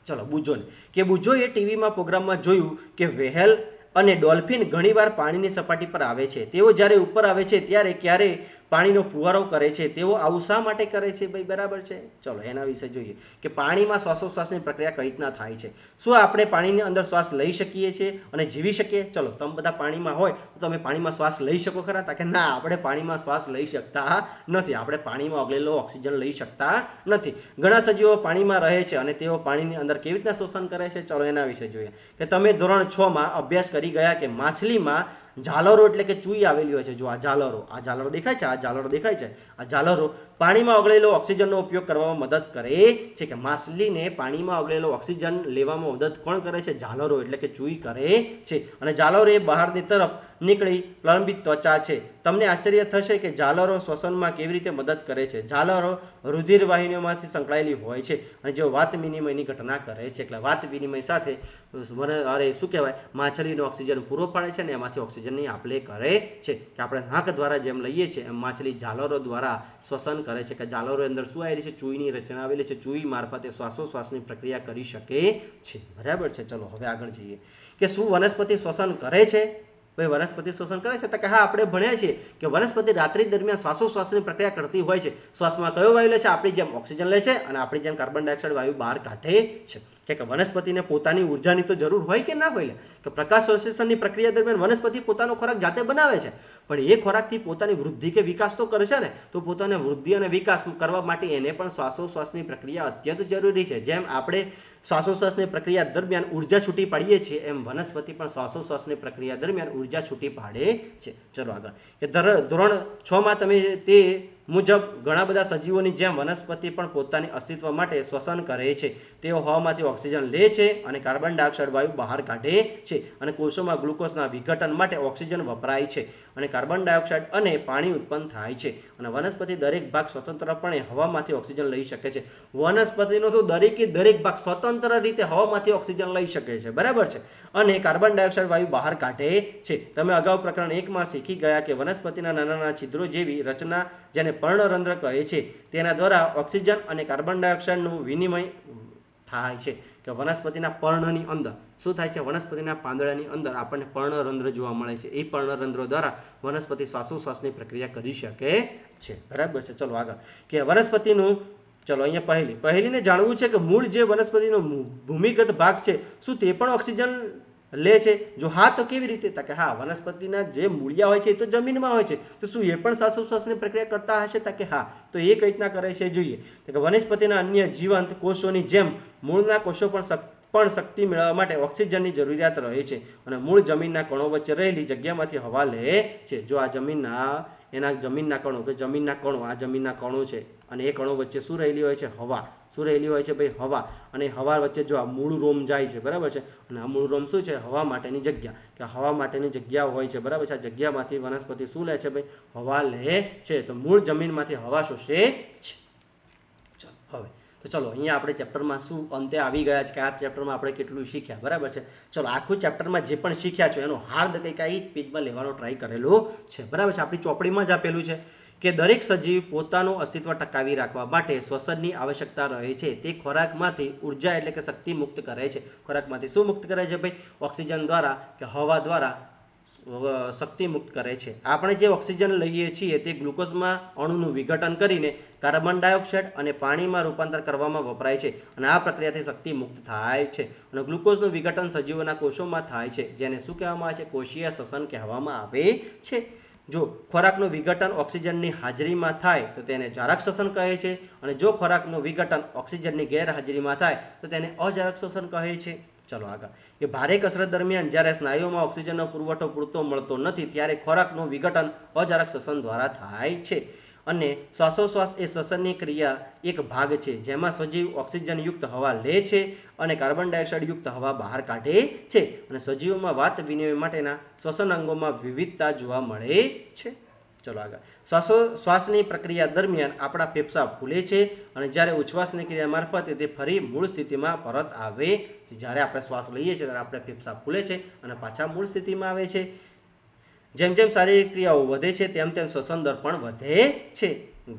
Speaker 1: ચલો બુજોને કે બુજોએ ટીવીમાં પ્રોગ્રામમાં જોયું કે વ્હેલ અને ડોલ્ફિન ઘણીવાર પાણીની સપાટી પર આવે છે. તેઓ જ્યારે ઉપર આવે છે ત્યારે ક્યારે પાણીનો ફુવારો કરે છે. તેઓ આવું શા માટે કરે છે ભાઈ? બરાબર છે. ચલો એના વિશે જોઈએ કે પાણીમાં શ્વાસોશ્વાસની પ્રક્રિયા કઈ રીતના થાય છે. શું આપણે પાણીની અંદર શ્વાસ લઈ શકીએ છીએ અને જીવી શકીએ? ચલો, તમે બધા પાણીમાં હોય તો તમે પાણીમાં શ્વાસ લઈ શકો ખરા? કે ના, આપણે પાણીમાં શ્વાસ લઈ શકતા નથી. આપણે પાણીમાં ઓગળેલો ઓક્સિજન લઈ શકતા નથી. ઘણા સજીવો પાણીમાં રહે છે અને તેઓ પાણીની અંદર કેવી રીતના શ્વસન કરે છે? ચલો એના વિશે જોઈએ કે તમે ધોરણ 6 માં અભ્યાસ કરી ગયા કે માછલીમાં ઝાલરો એટલે કે ચૂઈ આવેલી હોય છે. જો આ ઝાલરો દેખાય છે, આ ઝાલરો દેખાય છે. આ ઝાલરો પાણીમાં ઓગળેલો ઓક્સિજનનો ઉપયોગ કરવામાં મદદ કરે છે. કે માછલીને પાણીમાં ઓગળેલો ઓક્સિજન લેવામાં મદદ કોણ કરે છે? ઝાલરો એટલે કે ચૂઈ કરે છે. અને ઝાલરો એ બહારની તરફ નીકળી પ્રલંબિત ત્વચા છે. તમને આશ્ચર્ય થશે કે ઝાલરો શ્વસનમાં કેવી રીતે મદદ કરે છે. ઝાલરો રુધિર વાહિનીઓમાંથી સંકળાયેલી હોય છે અને જેઓ વાત વિનિમયની ઘટના કરે છે. એટલે વાત વિનિમય સાથે શું કહેવાય, માછલીનો ઓક્સિજન પૂરો પાડે છે અને એમાંથી ઓક્સિજનની આપલે કરે છે. કે આપણે નાક દ્વારા જેમ લઈએ છીએ એમ માછલી ઝાલરો દ્વારા શ્વસન કરે છે. કે ઝાલરો અંદર શું આવેલી છે? ચૂઈની રચના આવેલી છે. ચૂઈ મારફતે શ્વાસોશ્વાસની પ્રક્રિયા કરી શકે છે, બરાબર છે. ચલો હવે આગળ જઈએ કે શું વનસ્પતિ શ્વસન કરે છે? ભાઈ વનસ્પતિ શ્વસન કરે છે? તો કે હા, આપણે ભણ્યા છીએ કે વનસ્પતિ રાત્રિ દરમિયાન શ્વાસોશ્વાસની પ્રક્રિયા કરતી હોય છે. શ્વાસમાં કયો વાયુ લે છે? આપણી જેમ ઓક્સિજન લે છે અને આપણી જેમ કાર્બન ડાયોક્સાઇડ વાયુ બહાર કાઢે છે. કે વનસ્પતિને પોતાની ઉર્જાની તો જરૂર હોય કે ના હોય? કે પ્રકાશ સંશ્લેષણની પ્રક્રિયા દરમિયાન વનસ્પતિ પોતાનો ખોરાક જાતે બનાવે છે, પણ એ ખોરાકથી પોતાની વૃદ્ધિ કે વિકાસ તો કરશે ને. તો પોતાની વૃદ્ધિ અને વિકાસ કરવા માટે એને પણ શ્વાસોશ્વાસની પ્રક્રિયા અત્યંત જરૂરી છે. જેમ આપણે શ્વાસોશ્વાસની પ્રક્રિયા દરમિયાન ઉર્જા છૂટી પાડીએ છીએ એમ વનસ્પતિ પણ શ્વાસોશ્વાસની પ્રક્રિયા દરમિયાન ઉર્જા છૂટી પાડે છે. ચલો આગળ કે ધોરણ 6 માં તમે તે મુજબ ઘણા બધા સજીવોની જેમ વનસ્પતિ પણ પોતાની અસ્તિત્વ માટે શ્વસન કરે છે. તેઓ હવામાંથી ઓક્સિજન લે છે અને કાર્બન ડાયોક્સાઇડ વાયુ બહાર કાઢે છે અને કોષોમાં ગ્લુકોઝના વિઘટન માટે ઓક્સિજન વપરાય છે અને કાર્બન ડાયોક્સાઇડ અને પાણી ઉત્પન્ન થાય છે. અને વનસ્પતિ દરેક ભાગ સ્વતંત્રપણે હવામાંથી ઓક્સિજન લઈ શકે છે. વનસ્પતિનો તો દરેકે દરેક ભાગ સ્વતંત્ર રીતે હવામાંથી ઓક્સિજન લઈ શકે છે, બરાબર છે, અને કાર્બન ડાયોક્સાઇડ વાયુ બહાર કાઢે છે. તમે અગાઉ પ્રકરણ 1 માં શીખી ગયા કે વનસ્પતિના નાના નાના છિદ્રો જેવી રચના, જેને પર્ણરંધ્ર કહે છે, તેના દ્વારા ઓક્સિજન અને કાર્બન ડાયોક્સાઇડનું વિનિમય થાય છે. કે વનસ્પતિના પર્ણની અંદર શું થાય છે? વનસ્પતિના પાંદડાની અંદર આપણને પર્ણરંધ્ર જોવા મળે છે. એ પર્ણરંધ્રો દ્વારા વનસ્પતિ શ્વાસોશ્વાસની પ્રક્રિયા કરી શકે છે, બરાબર છે. ચલો આગળ કે વનસ્પતિનું ચલો અહીંયા પહેલીને જાણવું છે કે મૂળ જે વનસ્પતિનો ભૂમિગત ભાગ છે શું તે પણ ઓક્સિજન લે છે? જો હા તો કેવી રીતે? કે હા, વનસ્પતિના જે મૂળિયા હોય છે એ તો જમીનમાં હોય છે, તો શું એ પણ શ્વાસોશ્વાસની પ્રક્રિયા કરતા હશે? કે હા. તો એ કઈ રીતના કરે છે જોઈએ. કે વનસ્પતિના અન્ય જીવંત કોષોની જેમ મૂળના કોષો પણ શક્તિ મેળવવા માટે ઓક્સિજનની જરૂરિયાત રહે છે અને મૂળ જમીનના કણો વચ્ચે રહેલી જગ્યામાંથી હવા લે છે. જો આ જમીનના કણો આ જમીનના કણો છે અને એ કણો વચ્ચે શું રહેલી હોય છે? હવા. શું રહેલી હોય છે ભાઈ? હવા. અને હવા વચ્ચે જો આ મૂળ રોમ જાય છે, બરાબર છે, અને આ મૂળ રોમ શું છે? હવા માટેની જગ્યા. કે હવા માટેની જગ્યા હોય છે, બરાબર છે. આ જગ્યામાંથી વનસ્પતિ શું લે છે ભાઈ? હવા લે છે. તો મૂળ જમીનમાંથી હવા શોષે છે. ચાલો હવે તો ચલો અહીંયા આપણે ચેપ્ટરમાં શું અંતે આવી ગયા છે કે આ ચેપ્ટરમાં આપણે કેટલું શીખ્યા, બરાબર છે. ચલો આખું ચેપ્ટરમાં જે પણ શીખ્યા છો એનો હાર્દ કંઈક આ પેજમાં લેવાનો ટ્રાય કરેલો છે, બરાબર છે. આપણી ચોપડીમાં જ આપેલું છે કે દરેક સજીવ પોતાનું અસ્તિત્વ ટકાવી રાખવા માટે શ્વસનની આવશ્યકતા રહે છે. તે ખોરાકમાંથી ઉર્જા એટલે કે શક્તિ મુક્ત કરે છે. ખોરાકમાંથી શું મુક્ત કરે છે ભાઈ? ઓક્સિજન દ્વારા કે હવા દ્વારા શક્તિ મુક્ત કરે છે. આપણે જે ઓક્સિજન લઈએ છીએ તે ગ્લુકોઝમાં અણુનું વિઘટન કરીને કાર્બન ડાયોક્સાઇડ અને પાણીમાં રૂપાંતર કરવામાં વપરાય છે અને આ પ્રક્રિયાથી શક્તિ મુક્ત થાય છે. અને ગ્લુકોઝનું વિઘટન સજીવોના કોષોમાં થાય છે, જેને શું કહેવામાં આવે છે? કોષીય શ્વસન કહેવામાં આવે છે. જો ખોરાકનું વિઘટન ઓક્સિજનની હાજરીમાં થાય તો તેને જારક શ્વસન કહે છે અને જો ખોરાકનું વિઘટન ઓક્સિજનની ગેરહાજરીમાં થાય તો તેને અજારક શ્વસન કહે છે. ચલો આગળ. કે ભારે કસરત દરમિયાન જ્યારે સ્નાયુઓમાં ઓક્સિજનનો પુરવઠો પૂરતો મળતો નથી ત્યારે ખોરાકનું વિઘટન અજારક શ્વસન દ્વારા થાય છે. અને શ્વાસોશ્વાસ એ શ્વસનની ક્રિયા એક ભાગ છે જેમાં સજીવ ઓક્સિજનયુક્ત હવા લે છે અને કાર્બન ડાયોક્સાઇડ યુક્ત હવા બહાર કાઢે છે. અને સજીવોમાં વાત વિનિમય માટેના શ્વસન અંગોમાં વિવિધતા જોવા મળે છે. ચલો આગળ. શ્વાસની પ્રક્રિયા દરમિયાન આપણા ફેફસા ફૂલે છે અને જ્યારે ઉચ્છ્વાસની ક્રિયા મારફતે તે ફરી મૂળ સ્થિતિમાં પરત આવે છે. જ્યારે આપણે શ્વાસ લઈએ છીએ ત્યારે આપણે ફેફસા ફૂલે છે અને પાછા મૂળ સ્થિતિમાં આવે છે. જેમ જેમ શારીરિક ક્રિયાઓ વધે છે તેમ તેમ શ્વસન દર પણ વધે છે.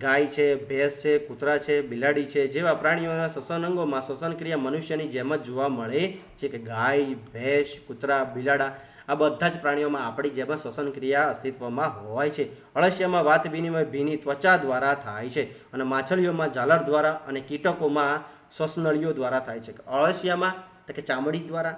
Speaker 1: ગાય છે, ભેંસ છે, કૂતરા છે, બિલાડી છે જેવા પ્રાણીઓના શ્વસન અંગોમાં શ્વસન ક્રિયા મનુષ્યની જેમ જ જોવા મળે છે. કે ગાય, ભેંસ, કૂતરા, બિલાડા આ બધા જ પ્રાણીઓમાં આપણી જેમ શ્વસન ક્રિયા અસ્તિત્વમાં હોય છે. અળસિયામાં વાત વિનિમય ભીની ત્વચા દ્વારા થાય છે અને માછલીઓમાં ઝાલર દ્વારા અને કીટકોમાં શ્વસનળીઓ દ્વારા થાય છે. અળસિયામાં તો કે ચામડી દ્વારા,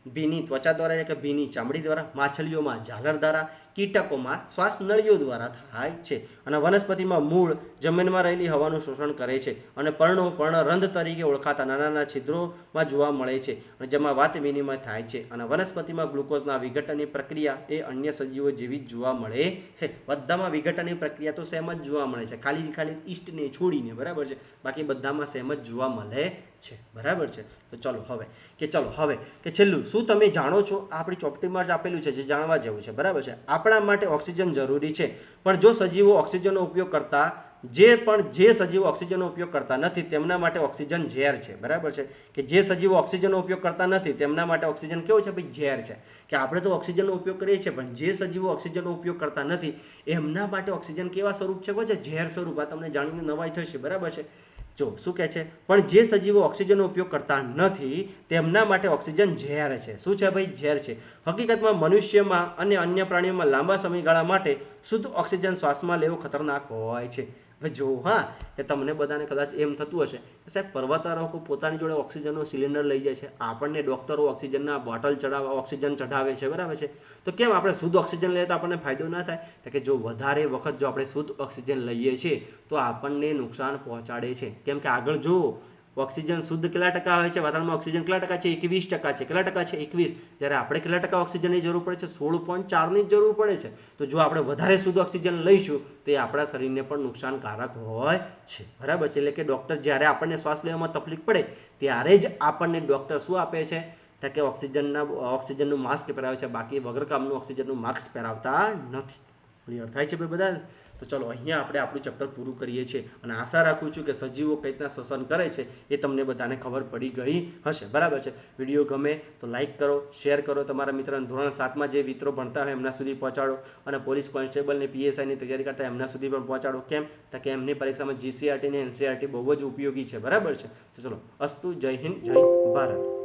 Speaker 1: ભીની ત્વચા દ્વારા એટલે કે ભીની ચામડી દ્વારા, માછલીઓમાં ઝાલર દ્વારા, કીટકોમાં શ્વાસ નળીઓ દ્વારા થાય છે. અને વનસ્પતિમાં મૂળ જમીનમાં રહેલી હવાનું શોષણ કરે છે અને પર્ણો પર્ણરંધ્ર તરીકે ઓળખાતા નાના નાના છિદ્રોમાં જોવા મળે છે અને જેમાં વાત વિનિમય થાય છે. અને વનસ્પતિમાં ગ્લુકોઝના વિઘટનની પ્રક્રિયા એ અન્ય સજીવો જેવી જ જોવા મળે છે. બધામાં વિઘટનની પ્રક્રિયા તો સેમ જ જોવા મળે છે, ખાલી ઈસ્ટને છોડીને, બરાબર છે. બાકી બધામાં સેમ જ જોવા મળે છે, બરાબર છે. તો ચલો હવે કે છેલ્લું શું તમે જાણો છો? આપણી ચોપડીમાં જ આપેલું છે જે જાણવા જેવું છે, બરાબર છે. આપણા માટે ઓક્સિજન જરૂરી છે પણ જો સજીવો ઓક્સિજનનો ઉપયોગ કરતા જે સજીવો ઓક્સિજનનો ઉપયોગ કરતા નથી તેમના માટે ઓક્સિજન ઝેર છે, બરાબર છે. કે જે સજીવો ઓક્સિજનનો ઉપયોગ કરતા નથી તેમના માટે ઓક્સિજન કેવું છે ભાઈ? ઝેર છે. કે આપણે તો ઓક્સિજનનો ઉપયોગ કરીએ છીએ પણ જે સજીવો ઓક્સિજનનો ઉપયોગ કરતા નથી એમના માટે ઓક્સિજન કેવા સ્વરૂપ છે? ઝેર સ્વરૂપ. આ તમને જાણીને નવાઈ થશે, બરાબર છે. જો શું કહે છે? પણ જે સજીવો ઓક્સિજનનો ઉપયોગ કરતા નથી તેમના માટે ઓક્સિજન ઝેર છે. શું છે ભાઈ? ઝેર છે. હકીકતમાં મનુષ્યમાં અને અન્ય પ્રાણીઓમાં લાંબા સમયગાળા માટે શુદ્ધ ઓક્સિજન શ્વાસમાં લેવું ખતરનાક હોય છે. જો હા, કે તમને બધાને કદાચ એમ થતું હશે કે સાહેબ પર્વતારોહકો પોતાની જોડે ઓક્સિજનનો સિલિન્ડર લઈ જાય છે, આપણને ડૉક્ટરો ઓક્સિજનના બોટલ ઓક્સિજન ચઢાવે છે, બરાબર છે. તો કેમ આપણે શુદ્ધ ઓક્સિજન લઈએ તો આપણને ફાયદો ના થાય? તો કે જો વધારે વખત જો આપણે શુદ્ધ ઓક્સિજન લઈએ છીએ તો આપણને નુકસાન પહોંચાડે છે. કેમ કે આગળ જુઓ ઓક્સિજન શુદ્ધ કેટલા ટકા હોય છે? વાતાવરણમાં ઓક્સિજન કેટલા ટકા છે? 21% છે. કેટલા ટકા છે? 21. જ્યારે આપણે કેટલા ટકા ઓક્સિજનની જરૂર પડે છે? 16.4ની જરૂર પડે છે. તો જો આપણે વધારે શુદ્ધ ઓક્સિજન લઈશું તો એ આપણા શરીરને પણ નુકસાનકારક હોય છે, બરાબર છે. એટલે કે ડૉક્ટર જ્યારે આપણને શ્વાસ લેવામાં તકલીફ પડે ત્યારે જ આપણને ડૉક્ટર શું આપે છે? કે ઓક્સિજનનું માસ્ક પહેરાવે છે, બાકી વગર કામનું ઓક્સિજનનું માસ્ક પહેરાવતા નથી. ક્લિયર થાય છે ભાઈ બધા? તો ચલો અહીંયા આપણે આપણું ચેપ્ટર પૂરું કરીએ છીએ અને આશા રાખું છું કે સજીવો કઈ રીતના શ્વસન કરે છે એ તમને બધાને ખબર પડી ગઈ હશે, બરાબર છે. વિડીયો ગમે તો લાઇક કરો, શેર કરો, તમારા મિત્રોને ધોરણ 7માં જે મિત્રો ભણતા હોય એમના સુધી પહોંચાડો અને પોલીસ કોન્સ્ટેબલ ને PSIની તૈયારી કરતા એમના સુધી પણ પહોંચાડો. કેમ? કે એમની પરીક્ષામાં GCRT ને NCERT બહુ જ ઉપયોગી છે, બરાબર છે. તો ચલો અસ્તુ. જય હિન્દ, જય ભારત.